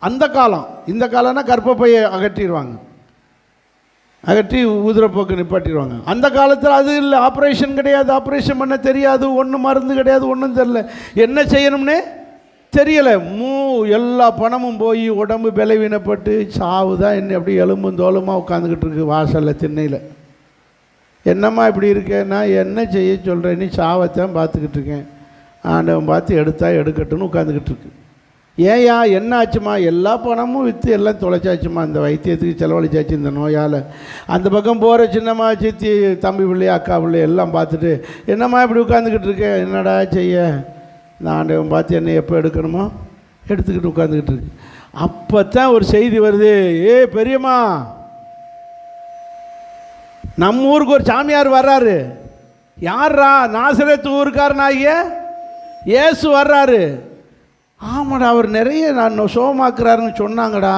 அந்த காலம். இந்த காலம்னா கர்ப்பப்பையை அகற்றிடுவாங்க, அகற்றி உதிரப்போக்கு நிப்பாட்டிடுவாங்க. அந்த காலத்தில் அது இல்லை, ஆப்ரேஷன் கிடையாது, ஆப்ரேஷன் பண்ண தெரியாது, ஒன்றும் மருந்து கிடையாது, ஒன்றும் தெரியல, என்ன செய்யணும்னே தெரியலை. எல்லா பணமும் போய் உடம்பு பலவீனப்பட்டு சாவு தான். என்ன அப்படி எலும்பும் தோலுமாக உட்காந்துக்கிட்டு இருக்கு வாசலில் திண்ணையில். என்னம்மா இப்படி இருக்கேன்? நான் என்ன செய்ய சொல்கிறேன்? நீ சாவத்தான் பார்த்துக்கிட்டு இருக்கேன், ஆண்டவன் பார்த்து எடுத்தா எடுக்கட்டுன்னு உட்காந்துக்கிட்டு இருக்கு. ஏயா என்ன ஆச்சுமா? எல்லா பணமும் விற்று எல்லாம் தொலைச்சாச்சுமா, இந்த வைத்தியத்துக்கு செலவழிச்சாச்சு இந்த நோயால். அந்த பக்கம் போகிற சின்னம்மா, சித்தி, தம்பி பிள்ளை, அக்கா பிள்ளை எல்லாம் பார்த்துட்டு என்னம்மா இப்படி உட்காந்துக்கிட்டு இருக்கேன்? என்னடா செய்ய? இந்த ஆண்டவன் பார்த்து என்னை எப்போ எடுக்கணுமோ எடுத்துக்கிட்டு உட்காந்துக்கிட்டு இருக்கு. அப்போ தான் ஒரு செய்தி வருது, ஏ பெரியம்மா, நம்ம ஊருக்கு ஒரு சாமியார் வர்றாரு. யார்ரா? நாசரேத்து ஊருக்காரனாகிய இயேசு வர்றாரு. ஆமாடா, அவர் நிறைய நான் சுகமாக்குறாருன்னு சொன்னாங்கடா.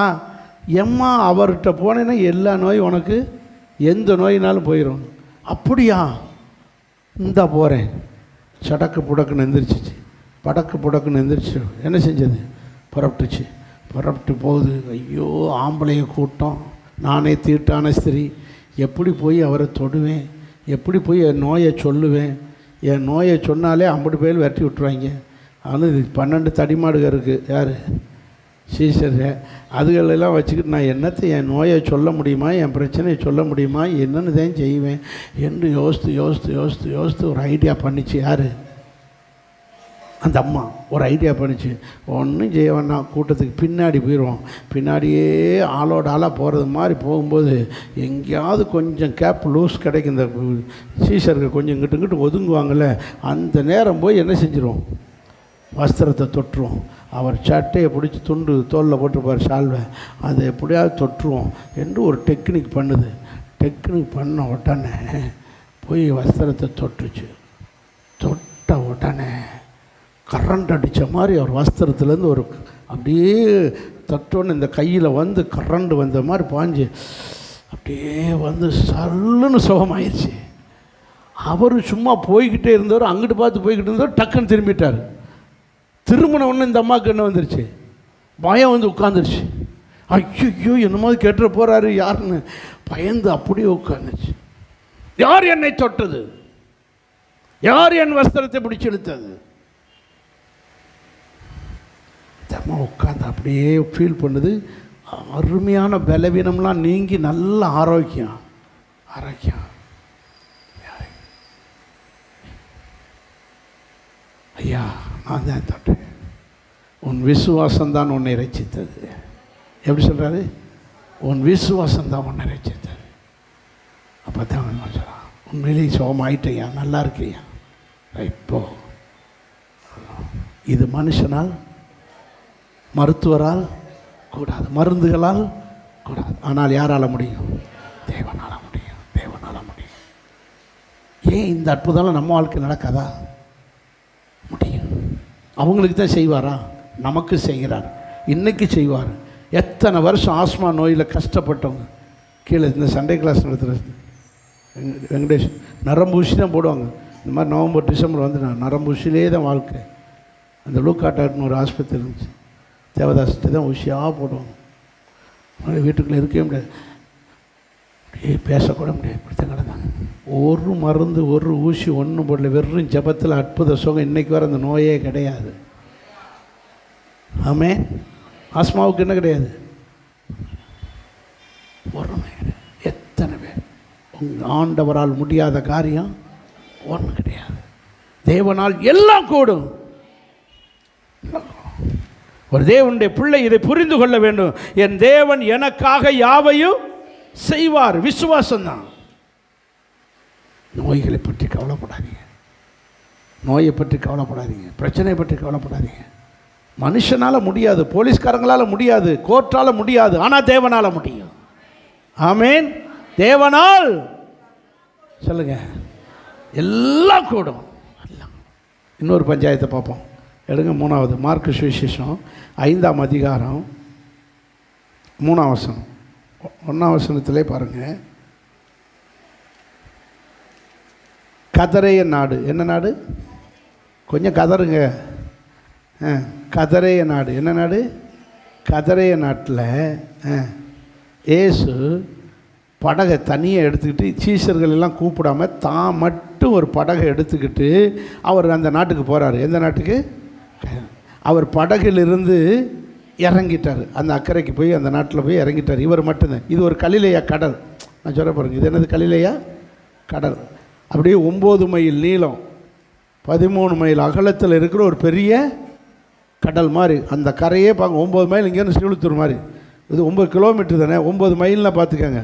எம்மா, அவர்கிட்ட போனேன்னா எல்லா நோயும் உனக்கு எந்த நோயினாலும் போயிடும். அப்படியா? இந்தா போகிறேன். சடக்கு புடக்குன்னு எந்திரிச்சிச்சு, படக்கு புடக்குன்னு எந்திரிச்சு என்ன செஞ்சது? புறப்பட்டுச்சு. புறப்பட்டு போகுது. ஐயோ, ஆம்பளைய கூட்டம், நானே தீட்டான ஸ்திரீ, எப்படி போய் அவரை தொடுவேன்? எப்படி போய் என் நோயை சொல்லுவேன்? என் நோயை சொன்னாலே 50 பேர் வெட்டி விட்டுருவாங்க. ஆனால் இது 12 தடிமாடுகள் இருக்குது. யார்? சீசர். அதுகளெல்லாம் வச்சுக்கிட்டு நான் என்னத்தை என் நோயை சொல்ல முடியுமா, என் பிரச்சனையை சொல்ல முடியுமா, என்னென்னு தான் செய்வேன் என்று யோசித்து ஒரு ஐடியா பண்ணிச்சு. யார்? அந்த அம்மா ஒரு ஐடியா பண்ணிச்சு. ஒன்றும் செய்ய வேண்டாம், கூட்டத்துக்கு பின்னாடி போயிடுவோம். பின்னாடியே ஆளோட ஆளாக போகிறது மாதிரி போகும்போது எங்கேயாவது கொஞ்சம் கேப் லூஸ் கிடைக்கும். இந்த சீசருக்கு கொஞ்சம் இங்கிட்டு ஒதுங்குவாங்கள்ல, அந்த நேரம் போய் என்ன செஞ்சிருவோம்? வஸ்திரத்தை தொட்டுருவோம். அவர் சட்டையை பிடிச்சி துண்டு தோலில் போட்டுருப்பார், சால்வை, அதை எப்படியாவது தொட்டுருவோம் என்று ஒரு டெக்னிக் பண்ணுது. டெக்னிக் பண்ண உடனே போய் வஸ்திரத்தை தொட்டுச்சு. தொட்ட உடனே கரண்ட் அடித்த மாதிரி அவர் வஸ்திரத்துலேருந்து ஒரு அப்படியே தொட்டோன்னு இந்த கையில் வந்து கரண்ட் வந்த மாதிரி பாஞ்சு அப்படியே வந்து சல்லுன்னு சுகமாயிடுச்சு. அவர் சும்மா போய்கிட்டே இருந்தவர், அங்கிட்டு பார்த்து போய்கிட்டு இருந்தவர், டக்குன்னு திரும்பிட்டார். திரும்பின ஒன்று இந்த அம்மாவுக்கு என்ன வந்துருச்சு? பயம் வந்து உட்காந்துருச்சு. ஐயோ, என்னமோ கேட்டுற போகிறாரு யாருன்னு பயந்து அப்படியே உட்காந்துருச்சு. யார் என்னை தொட்டது? யார் என் வஸ்திரத்தை பிடிச்சி இழுத்தது? அம்மா உட்காந்து அப்படியே ஃபீல் பண்ணுது. அருமையான பலவீனம்லாம் நீங்கி நல்ல ஆரோக்கியம். ஐயா, நான் தான் தொட்டேன். உன் விசுவாசம்தான் உன்னை ரட்சித்தது. எப்படி சொல்கிறாரு? உன் விசுவாசம்தான் உன்னை ரட்சித்தது. அப்போ தான் சொல்கிறான், உண்மையிலேயே சுகமாயிட்டையா, நல்லா இருக்கியா, இப்போ இது மனுஷனால், மருத்துவரால் கூடாது, மருந்துகளால் கூடாது. ஆனால் யாரால் முடியும்? தேவனால் முடியும். தேவனால் முடியும். ஏன் இந்த அற்புதம்லாம் நம்ம வாழ்க்கை நடக்காதா? முடியும். அவங்களுக்கு தான் செய்வாரா? நமக்கு செய்கிறார். இன்றைக்கி செய்வார். எத்தனை வருஷம் ஆஸ்மா நோயில் கஷ்டப்பட்டவங்க கீழே இந்த சண்டே கிளாஸ் நடத்துகிறது வெங்கடேஷ் நரம்பூசி தான் போடுவாங்க. இந்த மாதிரி நவம்பர் டிசம்பர் வந்து நான் நரம்பூசிலே தான் வாழ்க்கை. அந்த லூக்காட்டாட்னு ஒரு ஆஸ்பத்திரி இருந்துச்சு, தேவதாசிட்டு தான் ஊசியாக போடுவாங்க. வீட்டுக்குள்ளே இருக்கவே முடியாது, பேசக்கூட முடியாது, இப்படித்தான் கிடந்தாங்க. ஒரு மருந்து ஒரு ஊசி ஒன்றும் போடல, வெறும் ஜபத்தில் அற்புத சுகம். இன்றைக்கு வர அந்த நோயே கிடையாது. ஆமே. ஆஸ்மாவுக்கு என்ன கிடையாது? ஒரு எத்தனை பேர் ஆண்டவரால் முடியாத காரியம் ஒன்றும் கிடையாது. தேவனால் எல்லாம் கூடும். ஒரு தேவனுடைய பிள்ளை இதை புரிந்து கொள்ள வேண்டும். என் தேவன் எனக்காக யாவையும் செய்வார். விசுவாசம்தான். நோய்களை பற்றி கவலைப்படாதீங்க, நோயை பற்றி கவலைப்படாதீங்க, பிரச்சனையை பற்றி கவலைப்படாதீங்க. மனுஷனால் முடியாது, போலீஸ்காரங்களால் முடியாது, கோர்ட்டால் முடியாது, ஆனால் தேவனால் முடியும். ஆமேன். தேவனால் சொல்லுங்க எல்லாம் கூடும். இன்னொரு பஞ்சாயத்தை பார்ப்போம். எடுங்க 3வது மார்க்கு சுவிசேஷம் 5ஆம் அதிகாரம் 3ஆம் வசனம். 1ஆம் வசனத்திலே பாருங்கள். கதரேய நாடு. என்ன நாடு? கொஞ்சம் கதருங்க. கதரேய நாடு. என்ன நாடு? கதரேய நாட்டில் இயேசு படகை தனியாக எடுத்துக்கிட்டு, சீசர்கள் எல்லாம் கூப்பிடாமல் தான் மட்டும் ஒரு படகை எடுத்துக்கிட்டு அவர் அந்த நாட்டுக்கு போகிறார். எந்த நாட்டுக்கு? அவர் படகிலிருந்து இறங்கிட்டார். அந்த அக்கறைக்கு போய் அந்த நாட்டில் போய் இறங்கிட்டார். இவர் மட்டும்தான். இது ஒரு கலிலேயா கடல். நான் சொல்ல பாருங்கள், இது என்னது? கலிலேயா கடல். அப்படியே 9 மைல் நீளம், 13 மைல் அகலத்தில் இருக்கிற ஒரு பெரிய கடல் மாதிரி. அந்த கரையே பார்க்க 9 மைல். இங்கேருந்து ஸ்ரீவில்லிபுத்தூர் மாதிரி இது 9 கிலோமீட்டர் தானே. 9 மைல்னால் பார்த்துக்கங்க.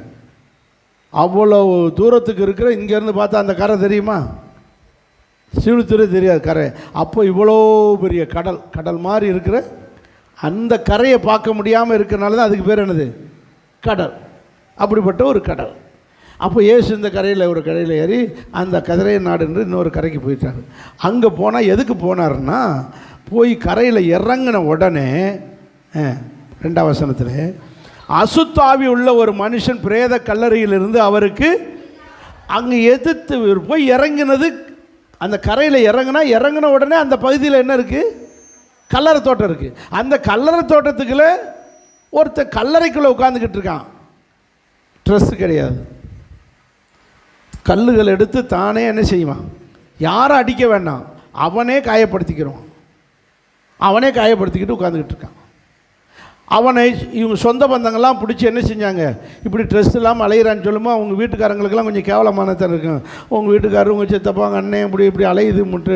அவ்வளோ தூரத்துக்கு இருக்கிற இங்கேருந்து பார்த்தா அந்த கரை தெரியுமா? ஸ்ரீவில்லிபுத்தூரே தெரியாது கரை. அப்போ இவ்வளோ பெரிய கடல், கடல் மாதிரி இருக்கிற அந்த கரையை பார்க்க முடியாமல் இருக்கிறனால தான் அதுக்கு பேர் என்னது? கடல். அப்படிப்பட்ட ஒரு கடல். அப்போ இயேசு இந்த கரையில் ஒரு கரையில் ஏறி அந்த கதிரைய நாடுன்னு இன்னொரு கரைக்கு போயிட்டார். அங்கே போனால் எதுக்கு போனார்னா, போய் கரையில் இறங்கின உடனே 2ஆம் வசனத்தில் அசுத்தாவி உள்ள ஒரு மனுஷன் பிரேத கல்லறையிலிருந்து அவருக்கு அங்கே எதிர்த்து போய் இறங்கினது. அந்த கரையில் இறங்கின உடனே அந்த பகுதியில் என்ன இருக்குது? கல்லறை தோட்டம் இருக்குது. அந்த கல்லறை தோட்டத்துக்குள்ளே ஒருத்தர் கல்லறைக்குள்ளே உட்காந்துக்கிட்டு இருக்கான். ட்ரெஸ்ஸு கிடையாது. கல்லுகள் எடுத்து தானே என்ன செய்வான்? யாரும் அடிக்க வேண்டாம், அவனே காயப்படுத்திக்கிறோம். அவனே காயப்படுத்திக்கிட்டு உட்காந்துக்கிட்டு இருக்கான். அவனை இவங்க சொந்த பந்தங்கள்லாம் பிடிச்சி என்ன செஞ்சாங்க? இப்படி ட்ரெஸ் இல்லாமல் அலையிறான்னு சொல்லும்போது அவங்க வீட்டுக்காரங்களுக்கெல்லாம் கொஞ்சம் கேவலமானதான் இருக்கும். உங்கள் வீட்டுக்காரர், உங்கள் சித்தப்பாங்க, அண்ணன் இப்படி அலையுது முட்டு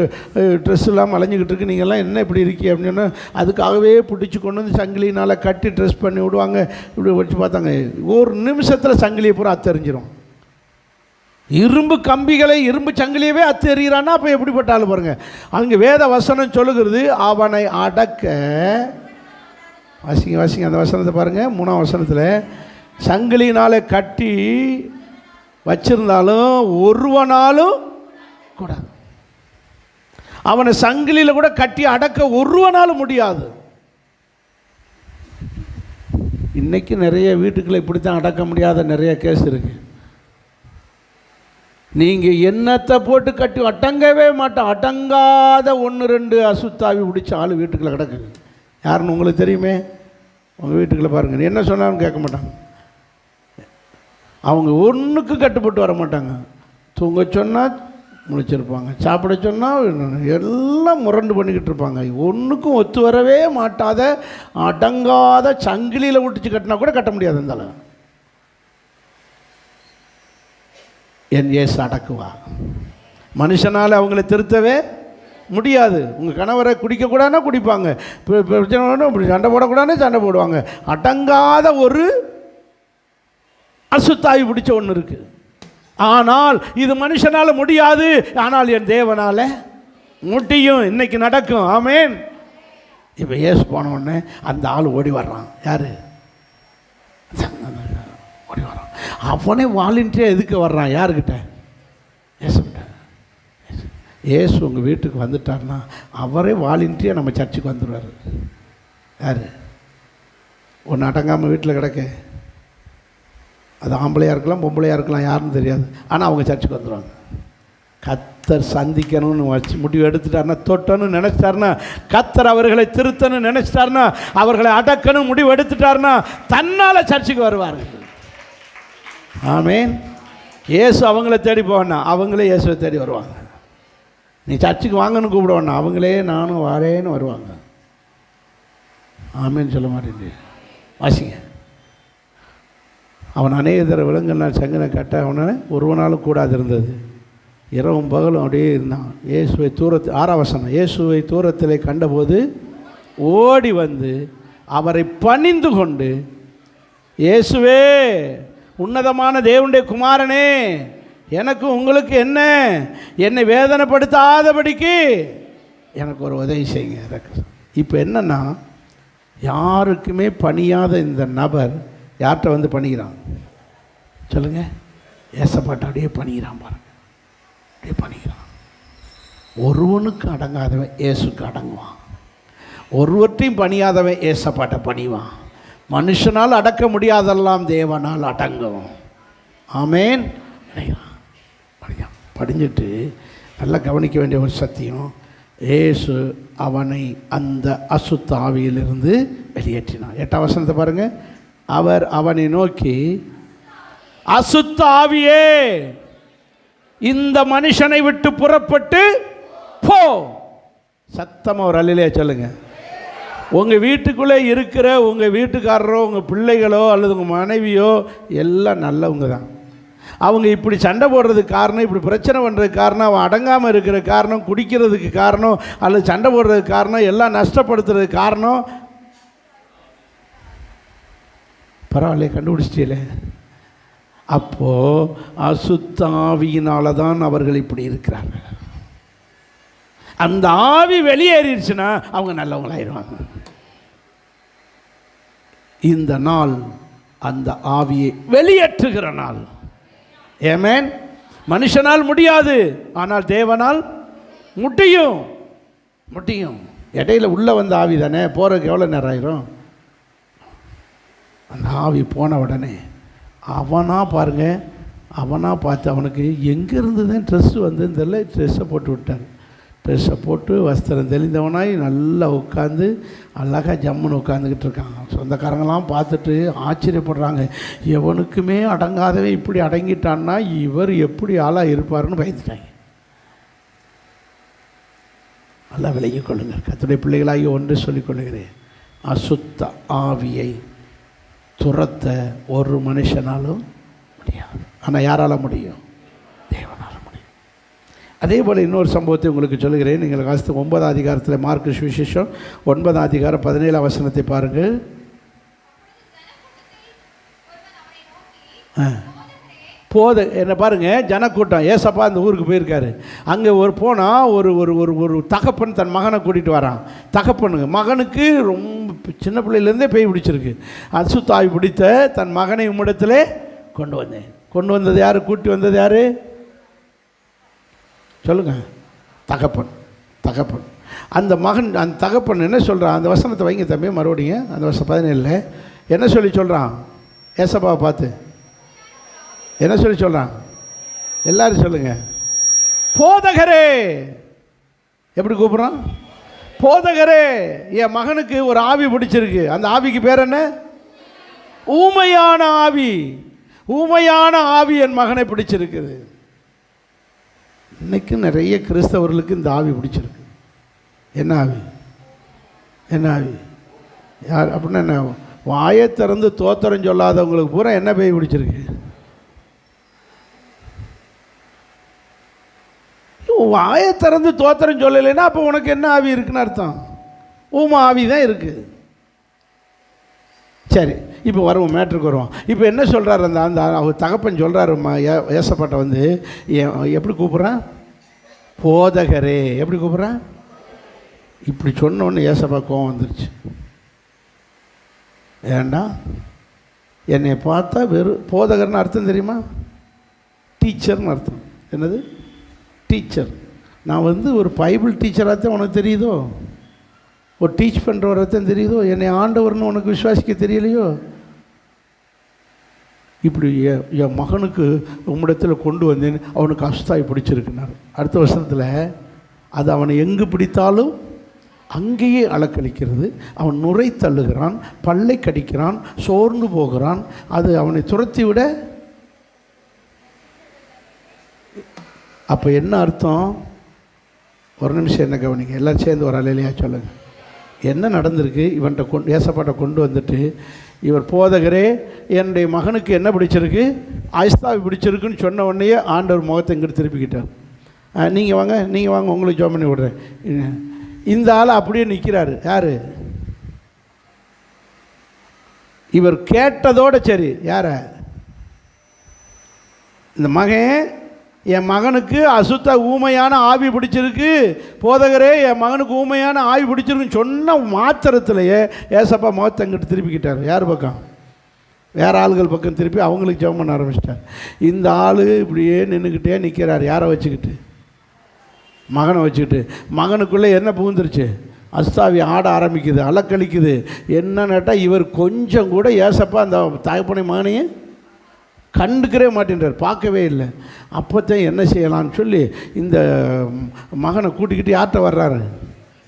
ட்ரெஸ் இல்லாமல் அலைஞ்சிக்கிட்டு இருக்கு, நீங்கள்லாம் என்ன இப்படி இருக்கீங்க அப்படின்னு அதுக்காகவே பிடிச்சி கொண்டு வந்து சங்கிலினால் கட்டி ட்ரெஸ் பண்ணி விடுவாங்க. இப்படி வச்சு பார்த்தாங்க, ஒரு நிமிஷத்தில் சங்கிலியை பூரா அத்தெறிஞ்சிரும். இரும்பு கம்பிகளை, இரும்பு சங்கிலியவே அத்தெறிகிறான்னா அப்போ எப்படிப்பட்ட ஆள் பாருங்கள். அங்கே வேத வசனம் சொல்லுகிறது, அவனை அடக்க. வாசிங்க அந்த வசனத்தை பாருங்கள். 3ஆம் வசனத்தில் சங்கிலினால் கட்டி வச்சிருந்தாலும் ஒருவனாலும் கூடாது. அவனை சங்கிலியில் கூட கட்டி அடக்க ஒருவனாலும் முடியாது. இன்னைக்கு நிறைய வீட்டுக்களை இப்படித்தான் அடக்க முடியாத நிறைய கேஸ் இருக்கு. நீங்கள் என்னத்தை போட்டு கட்டி அடங்கவே மாட்டோம். அடங்காத 1-2 அசுத்தாவி பிடிச்ச ஆள் வீட்டுக்குள்ளே கிடக்குது. யாருன்னு உங்களுக்கு தெரியுமே? உங்கள் வீட்டுக்குள்ளே பாருங்கள், என்ன சொன்னாலும் கேட்க மாட்டாங்க. அவங்க ஒன்றுக்கு கட்டுப்பட்டு வர மாட்டாங்க. தூங்க சொன்னால் முழிச்சிருப்பாங்க, சாப்பிட சொன்னால் எல்லாம் முரண்டு பண்ணிக்கிட்டு இருப்பாங்க. ஒன்றுக்கும் ஒத்து வரவே மாட்டாத அடங்காத சங்கிலியில் விட்டுச்சு கட்டினா கூட கட்ட முடியாது. இருந்தாலும் என் இயேசு அடக்குவா. மனுஷனால் அவங்கள திருத்தவே முடியாது. உங்கள் கணவரை குடிக்கக்கூடாதுன்னா குடிப்பாங்க, பிரச்சனை இப்படி சண்டை போடக்கூடாதுன்னு சண்டை போடுவாங்க. அடங்காத ஒரு அசுத்தாவி பிடிச்ச ஒன்று இருக்குது. ஆனால் இது மனுஷனால் முடியாது, ஆனால் என் தேவனால் முடியும். இன்னைக்கு நடக்கும். ஆமேன். இப்போ இயேசு போன உடனே அந்த ஆள் ஓடி வர்றான். யார்? அவனே வாலண்டியராக எதுக்கு வர்றான்? யாருக்கிட்ட? ஏசுக்கிட்ட. ஏசு உங்கள் வீட்டுக்கு வந்துட்டார்னா அவரே வாலண்டியராக நம்ம சர்ச்சுக்கு வந்துடுவார். யார்? ஒன்று அடங்காமல் வீட்டில் கிடக்க, அது ஆம்பளையாக இருக்கலாம் பொம்பளையாக இருக்கலாம், யாருன்னு தெரியாது, ஆனால் அவங்க சர்ச்சுக்கு வந்துடுவாங்க. கத்தர் சந்திக்கணும்னு வச்சு முடிவு எடுத்துட்டாருன்னா, தொட்டணும்னு நினச்சிட்டாருன்னா, கத்தர் அவர்களை திருத்தணும்னு நினச்சிட்டாருன்னா, அவர்களை அடக்கணும் முடிவு எடுத்துட்டாருன்னா தன்னால் சர்ச்சுக்கு வருவார்கள். ஆமேன். இயேசு அவங்கள தேடி போவேன்னா அவங்களே இயேசுவை தேடி வருவாங்க. நீ சர்ச்சுக்கு வாங்கன்னு கூப்பிடுவேன்னா அவங்களே நானும் வரேன்னு வருவாங்க. ஆமேன்னு சொல்ல மாட்டேன். வாசிங்க. அவன் அநேக தர விலங்குனால் சங்கனை கட்ட அவனை ஒருவனாலும் கூடாது இருந்தது. இரவும் பகலும் அப்படியே இருந்தான். இயேசுவை தூரத்தில் 6ஆம் வசனம், இயேசுவை தூரத்தில் கண்டபோது ஓடி வந்து அவரை பணிந்து கொண்டு, இயேசுவே உன்னதமான தேவனுடைய குமாரனே, எனக்கு உங்களுக்கு என்ன, என்னை வேதனைப்படுத்தாதபடிக்கு எனக்கு ஒரு உதவி செய்யுங்க. இப்போ என்னன்னா, யாருக்குமே பணியாத இந்த நபர் யார்கிட்ட வந்து பணிகிறான் சொல்லுங்கள்? ஏசப்பாட்ட அப்படியே பணிகிறான் பாருங்க. அப்படியே பணிகிறான். ஒருவனுக்கு அடங்காதவன் ஏசுக்கு அடங்குவான். ஒருவற்றையும் பணியாதவன் ஏசப்பாட்ட பணிவான். மனுஷனால் அடக்க முடியாதெல்லாம் தேவனால் அடங்கும். ஆமேன். படிஞ்சிட்டு நல்லா கவனிக்க வேண்டிய ஒரு சத்தியம், ஏசு அவனை அந்த அசுத்த ஆவியிலிருந்து வெளியேற்றினான். 8ஆம் வசனத்தை பாருங்கள். அவர் அவனை நோக்கி, அசுத்த ஆவியே இந்த மனுஷனை விட்டு புறப்பட்டு போ. சத்தமாக ஒரு அல்லேலூயா சொல்லுங்க. உங்கள் வீட்டுக்குள்ளே இருக்கிற உங்கள் வீட்டுக்காரரோ உங்கள் பிள்ளைகளோ அல்லது உங்கள் மனைவியோ எல்லாம் நல்லவங்க தான். அவங்க இப்படி சண்டை போடுறதுக்கு காரணம், இப்படி பிரச்சனை பண்ணுறதுக்கு காரணம், அவன் அடங்காமல் இருக்கிற காரணம், குடிக்கிறதுக்கு காரணம், அல்லது சண்டை போடுறதுக்கு காரணம், எல்லாம் நஷ்டப்படுத்துறதுக்கு காரணம். பரவாயில்ல, கண்டுபிடிச்சிட்டே. அப்போது அசுத்தாவியினால தான் அவர்கள் இப்படி இருக்கிறார்கள். அந்த ஆவி வெளியேறிடுச்சுன்னா அவங்க நல்லவங்களாயிருவாங்க. இந்த நாள் அந்த ஆவியை வெளியேற்றுகிற நாள். ஆமென். மனுஷனால் முடியாது, ஆனால் தேவனால் முடியும். முடியும். இடையில உள்ளே வந்த ஆவி தானே, போகிறதுக்கு எவ்வளோ நேரம் ஆயிரும்? அந்த ஆவி போன உடனே அவனாக பாருங்கள், அவனாக பார்த்து அவனுக்கு எங்கேருந்து தான் ட்ரெஸ்ஸு வந்ததுன்னு தெரியல, ட்ரெஸ்ஸை போட்டு விட்டார். ட்ரெஸ்ஸை போட்டு வஸ்திரம் தெளிந்தவனாய் நல்லா உட்காந்து அழகாக ஜம்முன்னு உட்காந்துக்கிட்டு இருக்கான். சொந்தக்காரங்களாம் பார்த்துட்டு ஆச்சரியப்படுறாங்க. எவனுக்குமே அடங்காதவே இப்படி அடங்கிட்டான்னா இவர் எப்படி ஆளாக இருப்பார்னு பயந்துட்டாங்க. நல்லா விலகிக் கொள்ளுங்கள். கர்த்தருடைய பிள்ளைகளாகி ஒன்று சொல்லிக் கொள்ளுகிறேன், அசுத்த ஆவியை துரத்த ஒரு மனுஷனாலும் முடியாது. ஆனால் யாரால் முடியும்? தேவனால் முடியும். அதே போல் இன்னொரு சம்பவத்தை உங்களுக்கு சொல்லுகிறேன். நீங்கள் வாசித்த 9ஆம் அதிகாரத்தில், மார்க்கு சுவிசேஷம் 9ஆம் அதிகாரம் 17ஆம் வசனத்தை பாருங்கள். என்ன பாருங்கள், ஜனக்கூட்டம். ஏசப்பா அந்த ஊருக்கு போயிருக்காரு. அங்கே போனால் ஒரு தகப்பன் தன் மகனை கூட்டிகிட்டு வரான். தகப்பனுங்க மகனுக்கு ரொம்ப சின்ன பிள்ளையிலேருந்தே பேய் பிடிச்சிருக்கு. அசுத்தாவி பிடித்த தன் மகனை உம்மிடத்திலே கொண்டு வந்தேன். கொண்டு வந்தது யார்? கூட்டி வந்தது யார் சொல்லுங்க? தகப்பன். தகப்பன். அந்த மகன், அந்த தகப்பன் என்ன சொல்கிறான்? அந்த வசனத்தை வைங்க தம்பி, மறுபடியும் அந்த வருஷம் 17 என்ன சொல்லி சொல்கிறான்? ஏசப்பாவை பார்த்து என்ன சொல்லி சொல்கிறான்? எல்லாரும் சொல்லுங்க. போதகரே. எப்படி கூப்பிட்றான்? போதகரே. என் மகனுக்கு ஒரு ஆவி பிடிச்சிருக்கு. அந்த ஆவிக்கு பேர் என்ன? ஊமையான ஆவி. ஊமையான ஆவி என் மகனை பிடிச்சிருக்குது. இன்னைக்கு நிறைய கிறிஸ்தவர்களுக்கு இந்த ஆவி பிடிச்சிருக்கு. என்ன ஆவி? என்ன ஆவி? யார் அப்படின்னா என்ன? வாயை திறந்து தோத்திரம் சொல்லாதவங்களுக்கு பூரா என்ன பேய் பிடிச்சிருக்கு? வாயை திறந்து தோத்திரம் சொல்லலைன்னா அப்போ உனக்கு என்ன ஆவி இருக்குன்னு அர்த்தம்? ஊமை ஆவி தான் இருக்குது. சரி, இப்போ வருவோம், மேட்ருக்கு வருவோம். இப்போ என்ன சொல்கிறார்? அந்த அவர் தகப்பன் சொல்கிறாருமா, ஏசப்பாட்ட வந்து எப்படி கூப்பிட்றான்? போதகரே. எப்படி கூப்பிட்றான்? இப்படி சொன்னோன்னு ஏசப்பா கோவம் வந்துருச்சு. ஏண்டா என்னை பார்த்தா வெறும் போதகர்னு அர்த்தம் தெரியுமா? டீச்சர்னு அர்த்தம். என்னது? டீச்சர். நான் வந்து ஒரு பைபிள் டீச்சராக தான் உனக்கு தெரியுதோ, ஒரு டீச் பண்ணுறவரை தான் தெரியுதோ, என்னை ஆண்டவர்னு உனக்கு விசுவாசிக்க தெரியலையோ? இப்படி என் மகனுக்கு உம்மிடத்தில் கொண்டு வந்தேன்னு அவனுக்கு அஸ்தாய் பிடிச்சிருக்குனார். அடுத்த வருஷத்தில் அது அவனை எங்கு பிடித்தாலும் அங்கேயே அலக்களிக்கிறது. அவன் நுரை தள்ளுகிறான், பல்லை கடிக்கிறான், சோர்ந்து போகிறான். அது அவனை துரத்தி விட. அப்போ என்ன அர்த்தம்? ஒரு நிமிஷம் என்ன கவனிங்க, எல்லோரும் சேர்ந்து ஒரு அலையிலையா சொல்லுங்கள். என்ன நடந்திருக்கு? இவன்கிட்ட ஏசப்பாட்டை கொண்டு வந்துட்டு, இவர் போதகரே என்னுடைய மகனுக்கு என்ன பிடிச்சிருக்கு, ஆஸ்தாவி பிடிச்சிருக்குன்னு சொன்ன உடனே ஆண்டவர் முகத்தை இங்கிட்டு திருப்பிக்கிட்டார். நீங்கள் வாங்க, நீங்கள் வாங்க, உங்களுக்கு ஜோம் பண்ணி விடுறேன். இந்த ஆள் அப்படியே நிற்கிறாரு. யார்? இவர் கேட்டதோடு சரி. யார? இந்த மகன், என் மகனுக்கு அசுத்த ஊமையான ஆவி பிடிச்சிருக்கு, போதகரே என் மகனுக்கு ஊமையான ஆவி பிடிச்சிருக்குன்னு சொன்ன மாத்திரத்திலேயே ஏசப்பா முகத்தை அங்கிட்டு திருப்பிக்கிட்டார். யார் பக்கம்? வேறு ஆளுகள் பக்கம் திருப்பி அவங்களுக்கு ஜெபம் பண்ண ஆரம்பிச்சிட்டார். இந்த ஆள் இப்படியே நின்றுக்கிட்டே நிற்கிறார். யாரை வச்சுக்கிட்டு? மகனை வச்சுக்கிட்டு. மகனுக்குள்ளே என்ன புகுந்துருச்சு? அஸ்தாவி ஆட ஆரம்பிக்குது, அலக்களிக்குது. என்ன கேட்டால் இவர் கொஞ்சம் கூட ஏசப்பா அந்த தகப்பனை மகனையும் கண்டுக்கவே மாட்டேன்றார், பார்க்கவே இல்லை. அப்போத்தான் என்ன செய்யலான்னு சொல்லி இந்த மகனை கூட்டிக்கிட்டு யார்கிட்ட வர்றாரு?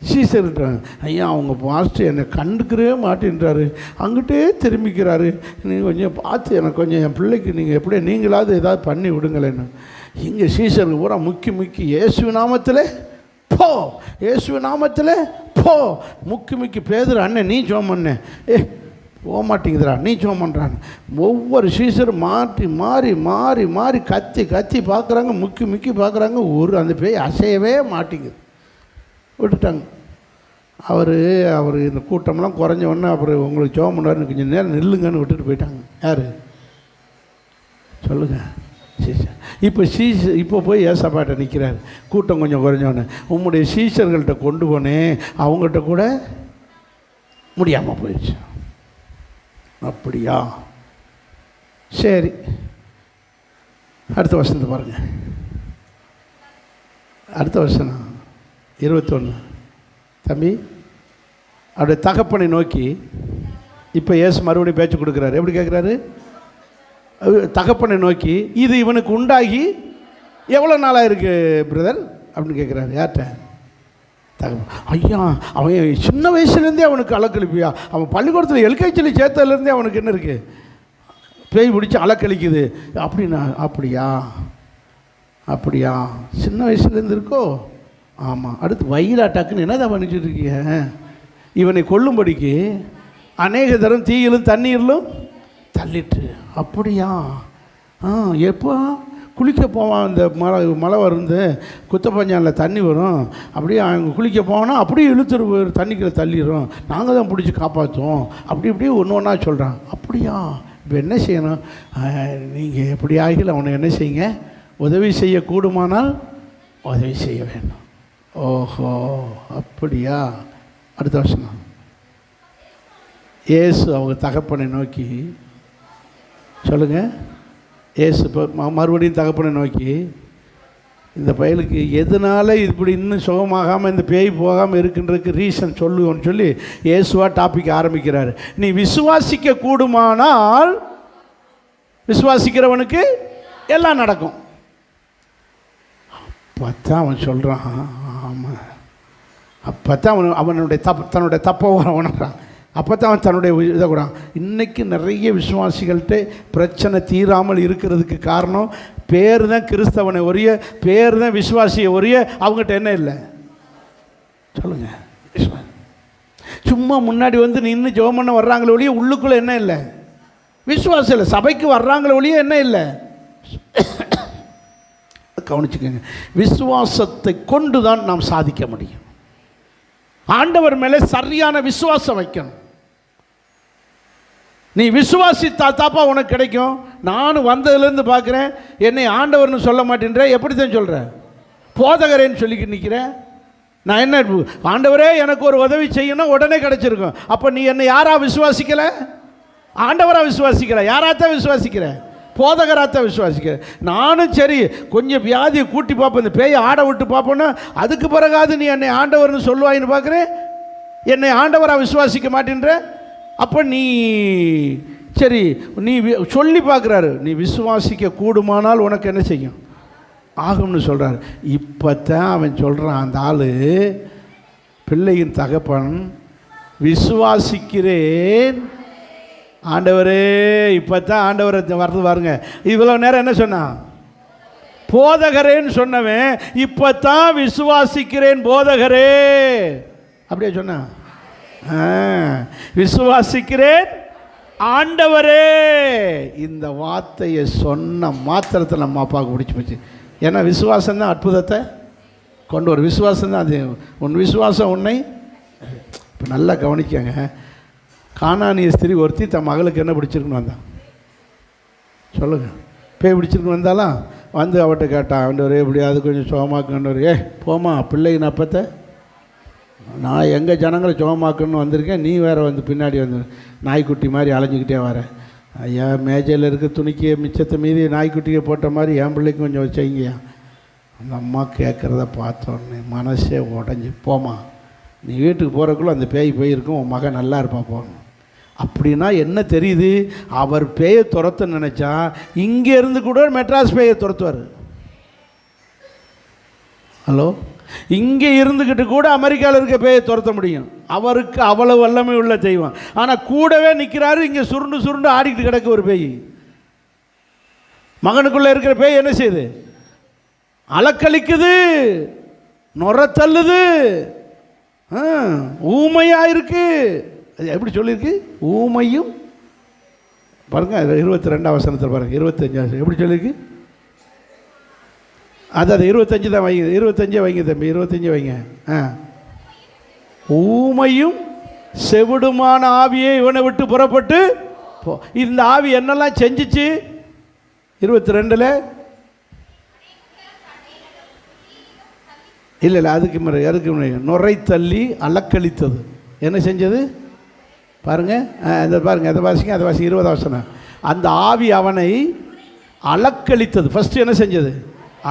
சீசர்கிட்ட. ஐயா, அவங்க பாஸ்டர் என்னை கண்டுக்கவே மாட்டேன்றாரு, அங்கிட்டே திரும்பிக்கிறாரு, நீங்கள் கொஞ்சம் பார்த்து எனக்கு கொஞ்சம் என் பிள்ளைக்கு நீங்கள் எப்படியே நீங்களாவது ஏதாவது பண்ணி விடுங்களேன்னு. இங்கே சீசருக்கு பூரா முக்கி இயேசு நாமத்தில் போ, இயேசு நாமத்தில் போ, முக்கி பேதுரு அண்ணன் நீ ஜோம் பண்ண, போக மாட்டேங்குதுடா நீ ஜோம் பண்ணுறான்னு. ஒவ்வொரு சீசரும் மாறி கத்தி பார்க்குறாங்க, முக்கி பார்க்குறாங்க. அந்த பேய் அசையவே மாட்டேங்குது. விட்டுட்டாங்க. அவர் இந்த கூட்டம்லாம் குறைஞ்ச உடனே அப்புறம் உங்களுக்கு ஜோம் பண்ணுவார்னு கொஞ்சம் நேரம் நில்லுங்கன்னு விட்டுட்டு போயிட்டாங்க. யார் சொல்லுங்கள்? சீசர். இப்போ போய் ஏசப்பாட்ட நிற்கிறார். கூட்டம் கொஞ்சம் குறைஞ்சோடனே உம்முடைய சீசர்கள்ட்ட கொண்டு போனேன், அவங்கள்ட்ட கூட முடியாமல் போயிடுச்சு. அப்படியா? சரி, அடுத்த வருஷத்தை பாருங்கள். அடுத்த வருஷம் 21 தம்பி அவருடைய தகப்பனை நோக்கி இப்போ இயேசு மறுபடியும் பேச்சு கொடுக்குறாரு. எப்படி கேட்குறாரு? தகப்பனை நோக்கி இது இவனுக்கு உண்டாகி எவ்வளோ நாளாக இருக்குது பிரதர் அப்படின்னு கேட்குறாரு. யார்கிட்ட? தகப்பன். ஐயா, அவன் சின்ன வயசுலேருந்தே அவனுக்கு அலக்கழிப்பியா, அவன் பள்ளிக்கூடத்தில் எல்கேஜியில் சேர்த்ததுலேருந்தே அவனுக்கு என்ன இருக்குது, பேய் பிடிச்சி அலக்கழிக்குது அப்படின்னா. அப்படியா சின்ன வயசுலேருந்து இருக்கோ? ஆமாம். அடுத்து வயிறு அட்டாக்குன்னு என்னதான் பண்ணிச்சுட்டு இருக்கீங்க? இவனை கொல்லும்படிக்கு அநேக தரம் தீயிலும் தண்ணீரிலும் தள்ளிட்டு. அப்படியா? எப்போ குளிக்க போவான், இந்த மழை வந்து குத்தப்பஞ்சானில் தண்ணி வரும், அப்படியே அவங்க குளிக்க போவான்னா அப்படியே இழுத்துரு தண்ணிக்குள்ளே தள்ளிடும், நாங்கள் தான் பிடிச்சி காப்பாற்றுவோம், இப்படி ஒன்று ஒன்றா சொல்கிறான். அப்படியா? இப்போ என்ன செய்யணும்? நீங்கள் எப்படி ஆகில அவனை என்ன செய்யுங்க, உதவி செய்யக்கூடுமானால் உதவி செய்ய வேண்டும். ஓஹோ, அப்படியா? அடுத்த வருஷம் இயேசு அவங்க தகப்பனை நோக்கி சொல்லுங்கள். இயேசு இப்போ மறுபடியும் தகப்பனை நோக்கி இந்த பயலுக்கு எதனால் இப்படி இன்னும் சுகமாகாமல் இந்த பேய் போகாமல் இருக்குன்றதுக்கு ரீசன் சொல்லுவோன்னு சொல்லி இயேசுவா டாபிக் ஆரம்பிக்கிறார். நீ விசுவாசிக்க கூடுமானால் விசுவாசிக்கிறவனுக்கு எல்லாம் நடக்கும். அப்போ அவன் சொல்கிறான். ஆமாம். அப்போ தான் தன்னுடைய தப்பை உணர்றான். அப்போ தான் அவன் தன்னுடைய இதை கூட. இன்றைக்கி நிறைய விசுவாசிகள்கிட்ட பிரச்சனை தீராமல் இருக்கிறதுக்கு காரணம் பேர் தான் கிறிஸ்தவனை ஒரிய, பேர் தான் விசுவாசியை ஒரிய, அவங்ககிட்ட என்ன இல்லை சொல்லுங்கள். சும்மா முன்னாடி வந்து நின்று ஜெபம் பண்ண வர்றாங்களே ஒழிய உள்ளுக்குள்ளே என்ன இல்லை, விசுவாசம் இல்லை. சபைக்கு வர்றாங்களே ஒழிய என்ன இல்லை, கவனிச்சுக்கோங்க. விசுவாசத்தை கொண்டு தான் நாம் சாதிக்க முடியும். ஆண்டவர் மேலே சரியான விசுவாசம் வைக்கணும். நீ விசுவாசித்தா தாப்பா உனக்கு கிடைக்கும். நானும் வந்ததுலேருந்து பார்க்குறேன், என்னை ஆண்டவர்னு சொல்ல மாட்டேன்ற, எப்படி தான் சொல்கிறேன், போதகரேன்னு சொல்லிக்கிட்டு நிற்கிறேன். நான் என்ன, ஆண்டவரே எனக்கு ஒரு உதவி செய்யணும், உடனே கிடச்சிருக்கும். அப்போ நீ என்னை யாரா விசுவாசிக்கலை? ஆண்டவரை விசுவாசிக்கிற, யாராத்தான் விசுவாசிக்கிற? போதகராத்தான் விசுவாசிக்கிற. நானும் சரி கொஞ்சம் வியாதியை கூட்டி பார்ப்பேன், இந்த பேயை ஆட விட்டு பார்ப்போன்னா அதுக்கு பிறகாது நீ என்னை ஆண்டவர்னு சொல்லுவாயின்னு பார்க்குறேன். என்னை ஆண்டவராக விசுவாசிக்க மாட்டேன்ற. அப்போ நீ சரி நீ சொல்லி பார்க்குறாரு, நீ விசுவாசிக்க கூடுமானால் உனக்கு என்ன செய்யும்? ஆகும்னு சொல்கிறார். இப்போ தான் அவன் சொல்கிறான், அந்த ஆள் பிள்ளையின் தகப்பன், விசுவாசிக்கிறேன் ஆண்டவரே. இப்போ தான் ஆண்டவரை வரது பாருங்க. இவ்வளோ நேரம் என்ன சொன்னான்? போதகரேன்னு சொன்னவன் இப்போ தான் விசுவாசிக்கிறேன் போதகரே அப்படியே சொன்னான். விசுவாசிக்கிறேன் ஆண்டவரே. இந்த வார்த்தையை சொன்ன மாத்திரத்தில் நம்ம அப்பாவுக்கு பிடிச்சி போச்சு. ஏன்னா விசுவாசம் தான் அற்புதத்தை கொண்டு வரும். விசுவாசம் தான் அது. உன் விசுவாசம் உன்னை. இப்போ நல்லா கவனிக்கங்க. கானானிய ஸ்திரீ ஒருத்தி தன் மகளுக்கு என்ன பிடிச்சிருக்குன்னு வந்தான். சொல்லுங்கள், பேய் பிடிச்சிருக்குன்னு வந்தாலும் வந்து அவட்ட கேட்டான், ஆண்டவரே எப்படியாவது கொஞ்சம் சுகமாக்குண்டவர். போமா பிள்ளைக்கு அப்பத்தை நான் எங்கள் ஜனங்களை சுகமாக்குன்னு வந்திருக்கேன், நீ வேறு வந்து பின்னாடி வந்து நாய்க்குட்டி மாதிரி அலைஞ்சிக்கிட்டே வர. ஐயா மேஜையில் இருக்க துணிக்கு மிச்சத்தை மீதி நாய்க்குட்டியை போட்ட மாதிரி என் பிள்ளைக்கு கொஞ்சம் வச்சைங்கய்யா. அந்த அம்மா கேட்குறத பார்த்தோன்னே மனசே உடஞ்சி, போமா நீ வீட்டுக்கு போகிறக்குள்ளே அந்த பேய் போயிருக்கும், உன் மகன் நல்லா இருப்பா போகணும். அப்படின்னா என்ன தெரியுது? அவர் பேயை துரத்த நினச்சா இங்கேருந்து கூட மெட்ராஸ் பேயை துரத்துவார். ஹலோ, இங்கே இருந்துக்கிட்டு கூட அமெரிக்காவில் இருக்க பேயை துரத்த முடியும். அவருக்கு அவ்வளவு வல்லமை உள்ள தெய்வம். ஆனால் கூடவே நிற்கிறாரு, இங்கே சுருண்டு சுருண்டு ஆடிக்கிட்டு கிடக்கு ஒரு பேய். மகனுக்குள்ளே இருக்கிற பேய் என்ன செய்யுது? அலக்களிக்குது, நொற தள்ளுது, ஊமையாக இருக்கு. அது எப்படி சொல்லியிருக்கு? ஊமையும் பாருங்கள் 22ஆம் வசனத்தில் பாருங்கள், 25 எப்படி சொல்லியிருக்கு? அதாவது 25 தான் வைங்க, 25 வைங்க தம்பி, 25 வைங்க. ஊமையும் செவிடுமான ஆவியே இவனை விட்டு புறப்பட்டு போ. இந்த ஆவி என்னெல்லாம் செஞ்சிச்சு? 22ல் இல்லை அதுக்கு முன்னாடி நுரை தள்ளி அலக்களித்தது. என்ன செஞ்சது பாருங்கள், இந்த பாருங்கள், அதை வாசிங்க, அதை வாசிங்க. 20ஆம் வசனம். அந்த ஆவி அவனை அலக்களித்தது. ஃபஸ்ட்டு என்ன செஞ்சது?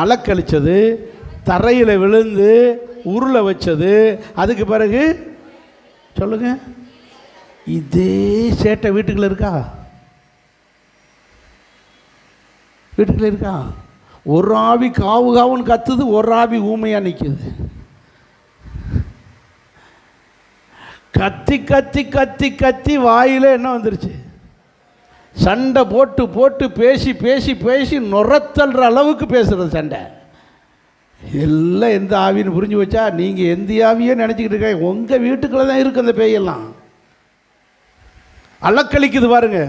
அலக்களித்தது, தரையில் விழுந்து உருளை வச்சது. அதுக்கு பிறகு சொல்லுங்க, இதே சேட்டை வீட்டுக்குள்ள இருக்கா? வீட்டுக்குள்ள இருக்கா? ஒரு ஆவி காவு காவுன்னு கத்துது, ஒரு ஆவி ஊமையாக நிற்குது. கத்தி கத்தி கத்தி கத்தி வாயில் என்ன வந்துருச்சு? சண்டை போட்டு போட்டு பேசி பேசி பேசி நுரத்தல்ற அளவுக்கு பேசுகிறது சண்டை. எல்லாம் எந்த ஆவின்னு புரிஞ்சு வச்சா நீங்கள் எந்த ஆவியே நினச்சிக்கிட்டு இருக்க, உங்கள் வீட்டுக்குள்ளே தான் இருக்குது அந்த பேயெல்லாம். அலக்களிக்குது பாருங்க.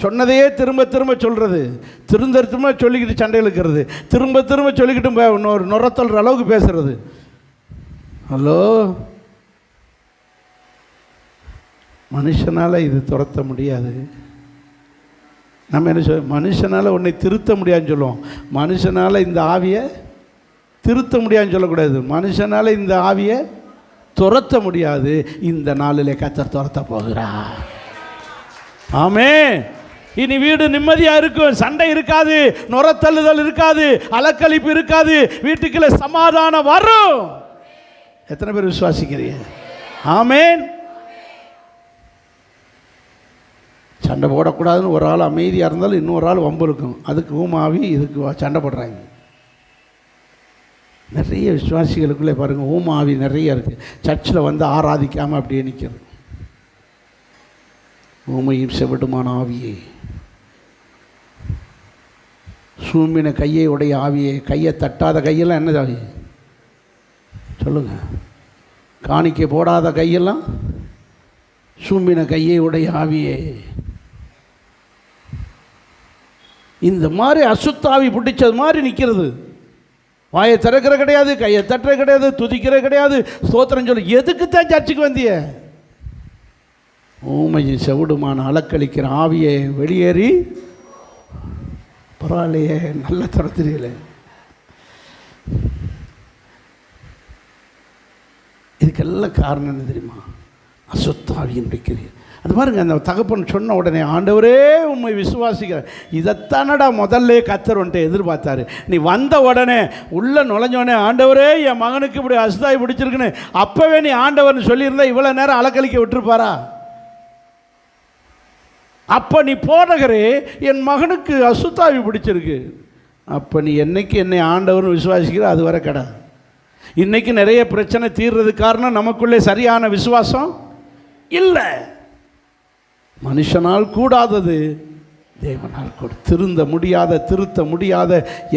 சொன்னதையே திரும்ப திரும்ப சொல்கிறது, திரும்ப திரும்ப சொல்லிக்கிட்டு சண்டை இழுக்கிறது, திரும்ப திரும்ப சொல்லிக்கிட்டு நுரத்தல்ற அளவுக்கு பேசுறது. ஹலோ, மனுஷனால் இது துரத்த முடியாது. நம்ம என்ன சொல்ல, மனுஷனால் உன்னை திருத்த முடியாதுன்னு சொல்லுவோம். மனுஷனால் இந்த ஆவியை திருத்த முடியாதுன்னு சொல்லக்கூடாது. மனுஷனால் இந்த ஆவியை துரத்த முடியாது. இந்த நாளிலே கர்த்தர் துரத்த போகிறார். ஆமென். இனி வீடு நிம்மதியாக இருக்கும், சண்டை இருக்காது, நுரத்தள்ளுதல் இருக்காது, அலக்களிப்பு இருக்காது, வீட்டுக்குள்ள சமாதானம் வரும். எத்தனை பேர் விசுவாசிக்கிறீங்க? ஆமென். சண்டை போடக்கூடாதுன்னு ஒரு ஆள் அமைதியாக இருந்தாலும் இன்னொரு ஆள் வம்பு இருக்கும். அதுக்கு ஊமாவி, இதுக்கு சண்டை போடுறாங்க. நிறைய விசுவாசிகளுக்குள்ளே பாருங்கள் ஊமாவி நிறைய இருக்குது. சர்ச்சில் வந்து ஆராதிக்காமல் அப்படியே நிற்கிறது. ஊமையும் செவிடுமான ஆவியே, சூம்பின கையை உடைய ஆவியே, கையை தட்டாத கையெல்லாம் என்ன ஆவி சொல்லுங்கள்? காணிக்கை போடாத கையெல்லாம் சூம்பின கையை உடைய ஆவியே. இந்த மாதிரி அசுத்தாவி பிடிச்சது மாதிரி நிற்கிறது. வாயை திறக்கிற கிடையாது, கையை தட்டுற கிடையாது, துதிக்கிற கிடையாது, ஸ்தோத்திரம் சொல்லு. எதுக்கு தான் சர்ச்சுக்கு வந்திய? ஊமையும் செவிடுமான அலக்களிக்கிற ஆவியை வெளியேறி. பரவாயில்லையே, நல்ல துரத்துறீங்களே. இதுக்கெல்லாம் காரணம் என்ன தெரியுமா? அசுத்தாவியினுடைய கிரியை. அது பாருங்க, அந்த தகப்பன் சொன்ன உடனே, ஆண்டவரே உம்மை விசுவாசிக்கிறேன். இதைத்தானடா முதல்ல கர்த்தர் வந்துட்டு எதிர்பார்த்தாரு. நீ வந்த உடனே உள்ளே நுழைஞ்சோடனே, ஆண்டவரே என் மகனுக்கு இப்படி அசுத்தாவி பிடிச்சிருக்குன்னு அப்போவே நீ ஆண்டவர்னு சொல்லியிருந்தா இவ்வளோ நேரம் அலக்கழிக்க விட்டுருப்பாரா? அப்போ நீ போனகரே என் மகனுக்கு அசுத்தாவி பிடிச்சிருக்கு, அப்போ நீ என்னைக்கு என்னை ஆண்டவர்னு விசுவாசிக்கிற அது வரை கிடையாது. இன்றைக்கி நிறைய பிரச்சனை தீர்றதுக்கு காரணம் நமக்குள்ளே சரியான விசுவாசம் இல்லை. மனுஷனால் கூடாதது தேவனால் கூட. திருத்த முடியாத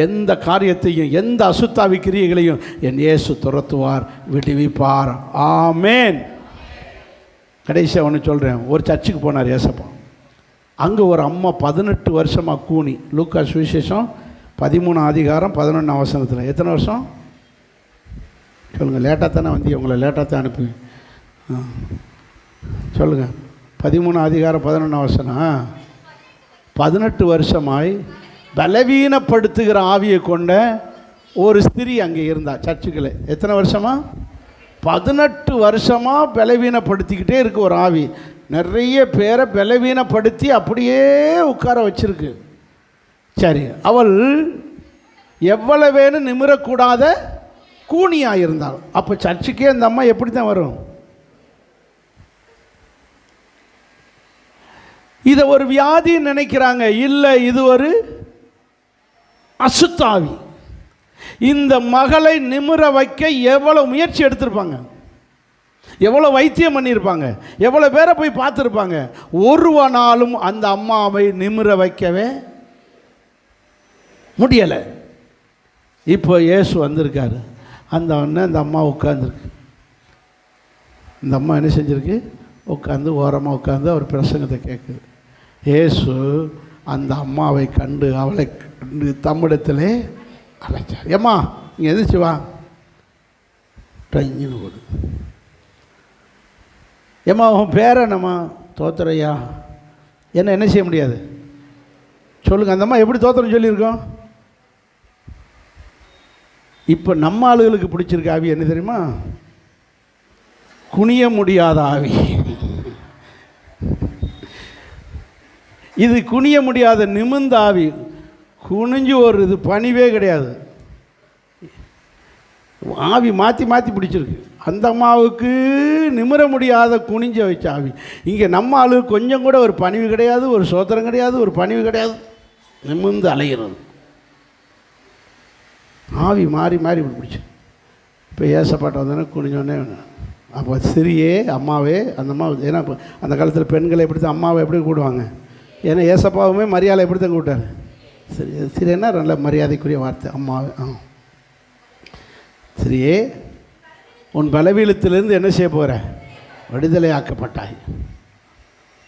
எந்த காரியத்தையும், எந்த அசுத்தாவி கிரியைகளையும் என் இயேசு துரத்துவார், விடுவிப்பார். ஆமேன். கடைசியாக ஒன்று சொல்கிறேன். ஒரு சர்ச்சுக்கு போனார் ஏசப்பா. அங்கே ஒரு அம்மா 18 வருஷமாக கூனி. லூக்கா சுவிசேஷம் 13:11 எத்தனை வருஷம் சொல்லுங்கள்? லேட்டாக தானே வந்தீங்க, உங்களை லேட்டாக தான் அனுப்பி சொல்லுங்கள். 13:11 18 வருஷமாய் பலவீனப்படுத்துகிற ஆவியை கொண்ட ஒரு ஸ்திரீ அங்கே இருந்தா சர்ச்சுக்களை. எத்தனை வருஷமா? 18 வருஷமாக பலவீனப்படுத்திக்கிட்டே இருக்கு ஒரு ஆவி. நிறைய பேரை பலவீனப்படுத்தி அப்படியே உட்கார வச்சிருக்கு. சரி, அவள் எவ்வளவேன்னு நிமிரக்கூடாத கூனியாக இருந்தாள். அப்போ சர்ச்சுக்கே அந்த அம்மா எப்படி தான் வரும்? இதை ஒரு வியாதின்னு நினைக்கிறாங்க. இல்லை, இது ஒரு அசுத்தாவி. இந்த மகளை நிமிர வைக்க எவ்வளோ முயற்சி எடுத்திருப்பாங்க, எவ்வளோ வைத்தியம் பண்ணியிருப்பாங்க, எவ்வளோ பேரை போய் பார்த்துருப்பாங்க. ஒருவனாலும் அந்த அம்மாவை நிமிர வைக்கவே முடியலை. இப்போ இயேசு வந்திருக்காரு. அந்த அம்மா உட்காந்துருக்கு. இந்த அம்மா என்ன செஞ்சுருக்கு? உட்காந்து ஓரமாக உட்காந்து அவர் பிரசங்கத்தை கேட்குது. இயேசு அந்த அம்மாவை கண்டு அவளை கண்டு தம்மிடத்திலே அழைச்சார். ஏம்மா இங்கே எதிர்த்து வா, டங்கின்னு போடு. ஏம்மா உன் பேர் என்னம்மா? தோத்திரையா. என்ன செய்ய முடியாது சொல்லுங்கள். அந்த அம்மா எப்படி தோத்திரம் சொல்லியிருக்கோம்? இப்போ நம்ம ஆளுகளுக்கு பிடிச்சிருக்க ஆவி என்ன தெரியுமா? குனிய முடியாத ஆவி. இது குனிய முடியாத நிமிர்ந்த ஆவி. குனிஞ்சு ஒரு இது பணிவே கிடையாது. ஆவி மாற்றி மாற்றி பிடிச்சிருக்கு. அந்த அம்மாவுக்கு நிமிர முடியாத குனிஞ்ச வச்ச ஆவி. இங்கே நம்ம ஆளுக்கு கொஞ்சம் கூட ஒரு பணிவு கிடையாது, ஒரு சோத்திரம் கிடையாது, ஒரு பணிவு கிடையாது, நிமிர்ந்து அலைகிறது. ஆவி மாறி மாறி பிடிச்சி. இப்போ ஏசப்பாட்ட வந்தோடனே குனிஞ்சோடனே, அப்போ சிறியே அம்மாவே, அந்த அம்மா ஏன்னா இப்போ அந்த காலத்தில் பெண்களை எப்படி தான் அம்மாவை எப்படி கூடுவாங்க? ஏன்னா ஏசப்பாவுமே மரியாதை எப்படி தான் கூட்டார். சரி, சிறியன்னா நல்ல மரியாதைக்குரிய வார்த்தை அம்மாவே. சரியே, உன் பலவீனத்திலிருந்து என்ன செய்ய போகிற? விடுதலையாக்கப்பட்டாய்.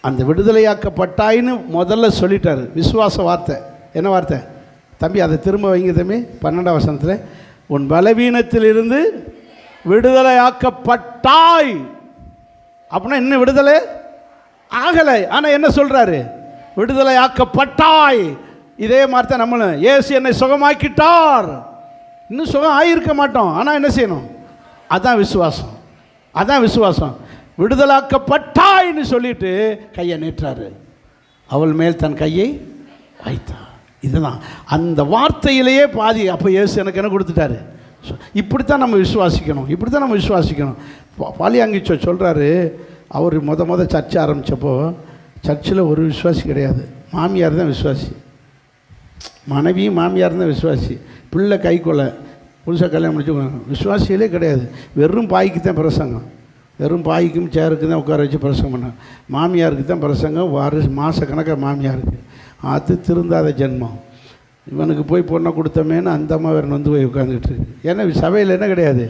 அந்த விடுதலையாக்கப்பட்டாயின்னு முதல்ல சொல்லிட்டார். விசுவாச வார்த்தை. என்ன வார்த்தை தம்பி? அதை திரும்ப வைங்க தம்பி. 12ஆம் வசனத்தில் உன் பலவீனத்திலிருந்து விடுதலையாக்கப்பட்டாய். அப்படின்னா இன்னும் விடுதலை ஆகலை. ஆனால் என்ன சொல்கிறாரு? விடுதலையாக்கப்பட்டாய். இதே மாதிரி தான் நம்மளும். இயேசு என்னை சுகமாக்கிட்டார். இன்னும் சுகம் ஆகியிருக்க மாட்டோம், ஆனால் என்ன செய்யணும்? அதான் விசுவாசம். அதான் விசுவாசம். விடுதலாக்கப்பட்டாய்ன்னு சொல்லிட்டு கையை நீட்டுறாரு. அவள் மேல் தன் கையை வைத்தார். இதுதான் அந்த வார்த்தையிலேயே பாதி. அப்போ இயேசு எனக்கு என்ன கொடுத்துட்டாரு? இப்படித்தான் நம்ம விசுவாசிக்கணும். இப்படி தான் நம்ம விசுவாசிக்கணும். பாலியாங்கிச்சோ சொல்கிறாரு, அவர் முத சர்ச்சை ஆரம்பித்தப்போ சர்ச்சில் ஒரு விசுவாசி கிடையாது. மாமியார் தான் விசுவாசி. மனைவியும் மாமியார் தான் விசுவாசி. பிள்ளை கை கொலை, புதுசாக கல்யாணம் முடிச்சு விசுவாசிகளே கிடையாது. வெறும் பாய்க்கு தான் பிரசங்கம். வெறும் பாய்க்கும் சேருக்கு தான் உட்கார வச்சு பிரசங்கம் பண்ணாங்க. மாமியாருக்கு தான் பிரசங்கம். மாதக்கணக்காக மாமியாருக்கு. அது திருந்தாத ஜென்மம். இவனுக்கு போய் பொண்ணை கொடுத்தமேன்னு அந்த அம்மா வேறு வந்து போய் உட்காந்துக்கிட்டு இருக்கு. ஏன்னா சபையில் என்ன கிடையாது.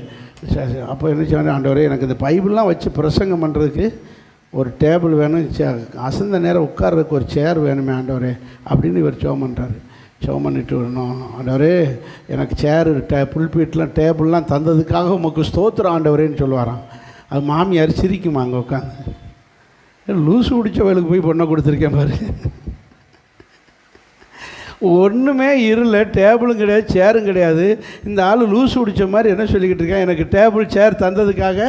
அப்போ என்ன செய்வாங்க? ஆண்டவரே எனக்கு இந்த பைபிள்லாம் வச்சு பிரசங்கம் பண்ணுறதுக்கு ஒரு டேபிள் வேணும், அசந்த நேரம் உட்கார்றதுக்கு ஒரு சேர் வேணுமே ஆண்டவரே அப்படின்னு இவர் ஜெபம் பண்ணுறாரு. ஜெபம் பண்ணிட்டு வரணும். ஆண்டவரே எனக்கு சேரு புல்பீட்லாம் டேபிள்லாம் தந்ததுக்காக உமக்கு ஸ்தோத்திரம் ஆண்டவரேன்னு சொல்லுவாராம். அது மாமியார் சிரிக்குமா அங்கே உட்காந்து. லூசு பிடிச்சவளுக்கு போய் பொண்ணை கொடுத்துருக்கேன் பாரு. ஒன்றுமே இருளை, டேபிளும் கிடையாது, சேரும் கிடையாது. இந்த ஆள் லூசு பிடிச்ச மாதிரி என்ன சொல்லிக்கிட்டு இருக்கேன்? எனக்கு டேபிள் சேர் தந்ததுக்காக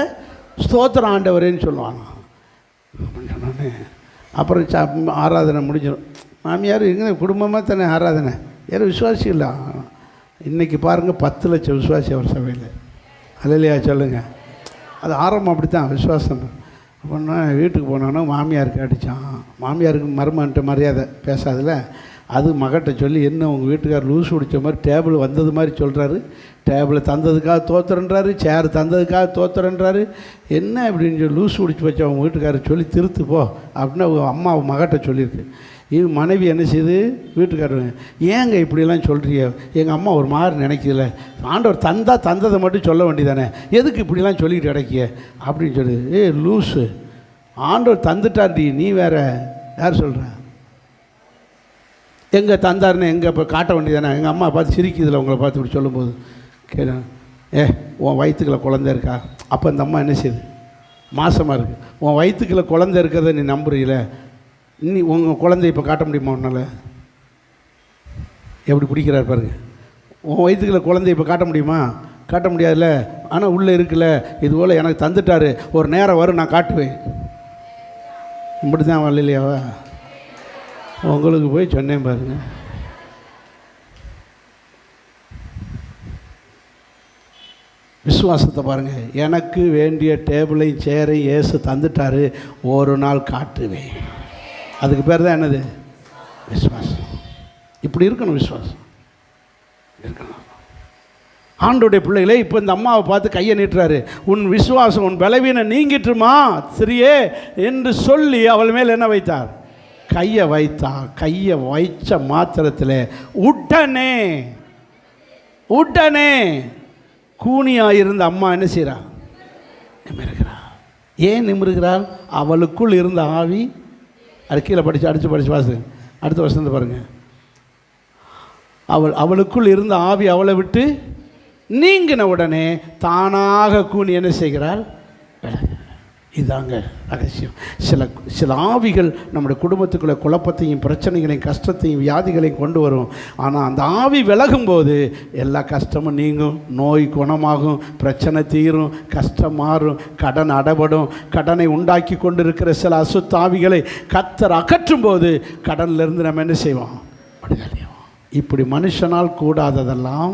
ஸ்தோத்திரம் ஆண்டவரேன்னு சொல்லுவாங்க. அப்புறம் ஆராதனை முடிஞ்சிடும். மாமியார் எங்கே குடும்பமாக தானே ஆராதனை, யாரும் விசுவாசி இல்லை. இன்றைக்கி பாருங்கள் 10 லட்சம் விசுவாசி அவர் சபையில். அல்லையா சொல்லுங்கள். அது ஆரம்பம் அப்படி தான் விசுவாசம். அப்படின்னா வீட்டுக்கு போனோன்னா மாமியாருக்கு அடித்தான். மாமியாருக்கு மருமன்ட்ட மரியாதை பேசாதில்ல. அது மகட்ட சொல்லி, என்ன உங்கள் வீட்டுக்கார் லூஸ் பிடிச்ச மாதிரி டேபிள் வந்தது மாதிரி சொல்கிறாரு, டேபிளை தந்ததுக்காக தோத்துறன்றாரு, சேர் தந்ததுக்காக தோத்துறன்றாரு, என்ன அப்படின்னு சொல்லி லூஸ் பிடிச்சி வச்ச அவங்க வீட்டுக்காரர் சொல்லி திருத்து போ அப்படின்னு அவங்க அம்மா மகட்ட சொல்லியிருக்கு. இது மனைவி என்ன செய்யுது, வீட்டுக்காரர், ஏங்க இப்படிலாம் சொல்கிறிய, எங்கள் அம்மா ஒரு மாதிரி நினைக்கல, ஆண்டவர் தந்ததை மட்டும் சொல்ல வேண்டியதானே, எதுக்கு இப்படிலாம் சொல்லிக்கிட்டு கிடைக்கிய அப்படின்னு சொல்லி. லூஸு, ஆண்டவர் தந்துட்டார்டி, நீ வேற யார் சொல்கிற, எங்கே தந்தாருன்னு எங்கே இப்போ காட்ட வேண்டியதானே. எங்கள் அம்மா பார்த்து சிரிக்குதில்ல உங்களை பார்த்து இப்படி சொல்லும்போது. கேட்குறேன், உன் வயிற்றுக்குள்ள குழந்தை இருக்கா? அப்போ இந்த அம்மா என்ன செய்யுது, மாசமாக இருக்குது, உன் வயிற்றுக்குள்ள குழந்தை இருக்கிறத நீ நம்புறீல, நீ உங்கள் குழந்தைய இப்போ காட்ட முடியுமா உன்னால்? எப்படி பிடிக்கிறார் பாருங்க. உன் வயிற்றுக்குள்ள குழந்தைய இப்போ காட்ட முடியுமா? காட்ட முடியாதுல்ல. ஆனால் உள்ளே இருக்குல்ல, இதுபோல் எனக்கு தந்துட்டாரு, ஒரு நேரம் வரும் நான் காட்டுவேன். இப்படி தான் வரலையாவா? உங்களுக்கு போய் சொன்னேன் பாருங்க. விசுவாசத்தை பாருங்கள். எனக்கு வேண்டிய டேபிளையும் சேரையும் இயேசு தந்துட்டாரு, ஒரு நாள் காட்டுவேன். அதுக்கு பேர் தான் என்னது, விசுவாசம். இப்படி இருக்கணும் விசுவாசம் இருக்கணும். ஆண்டோடைய பிள்ளைகளே, இப்போ இந்த அம்மாவை பார்த்து கையை நீட்டுறாரு. உன் விசுவாசம் உன் பலவீனம் நீங்கிட்டுமா சிறியே என்று சொல்லி அவள் மேல் என்ன வைத்தார், கையை வைத்தார். கையை வைச்ச மாத்திரத்தில் உடனே கூனியாயிருந்த அம்மா என்ன செய்கிறா, நிமிருகிறாள். ஏன் நிமிருகிறாள்? அவளுக்குள் இருந்த ஆவி, அது கீழே படித்து வாசு, அடுத்த வருஷத்தை பாருங்கள். அவளுக்குள் இருந்த ஆவி அவளை விட்டு நீங்கின உடனே தானாக கூனி என்ன செய்கிறாள், இதாங்க ரகசியம். சில ஆவிகள் நம்முடைய குடும்பத்துக்குள்ளே குழப்பத்தையும் பிரச்சனைகளையும் கஷ்டத்தையும் வியாதிகளையும் கொண்டு வரும். ஆனால் அந்த ஆவி விலகும்போது எல்லா கஷ்டமும் நீங்கும், நோய் குணமாகும், பிரச்சனை தீரும், கஷ்டம் மாறும், கடன் அடைபடும். கடனை உண்டாக்கி கொண்டு இருக்கிற சில அசுத்த ஆவிகளை கர்த்தர் அகற்றும் போது கடனிலிருந்து நம்ம என்ன செய்வோம், இப்படி மனுஷனால் கூடாததெல்லாம்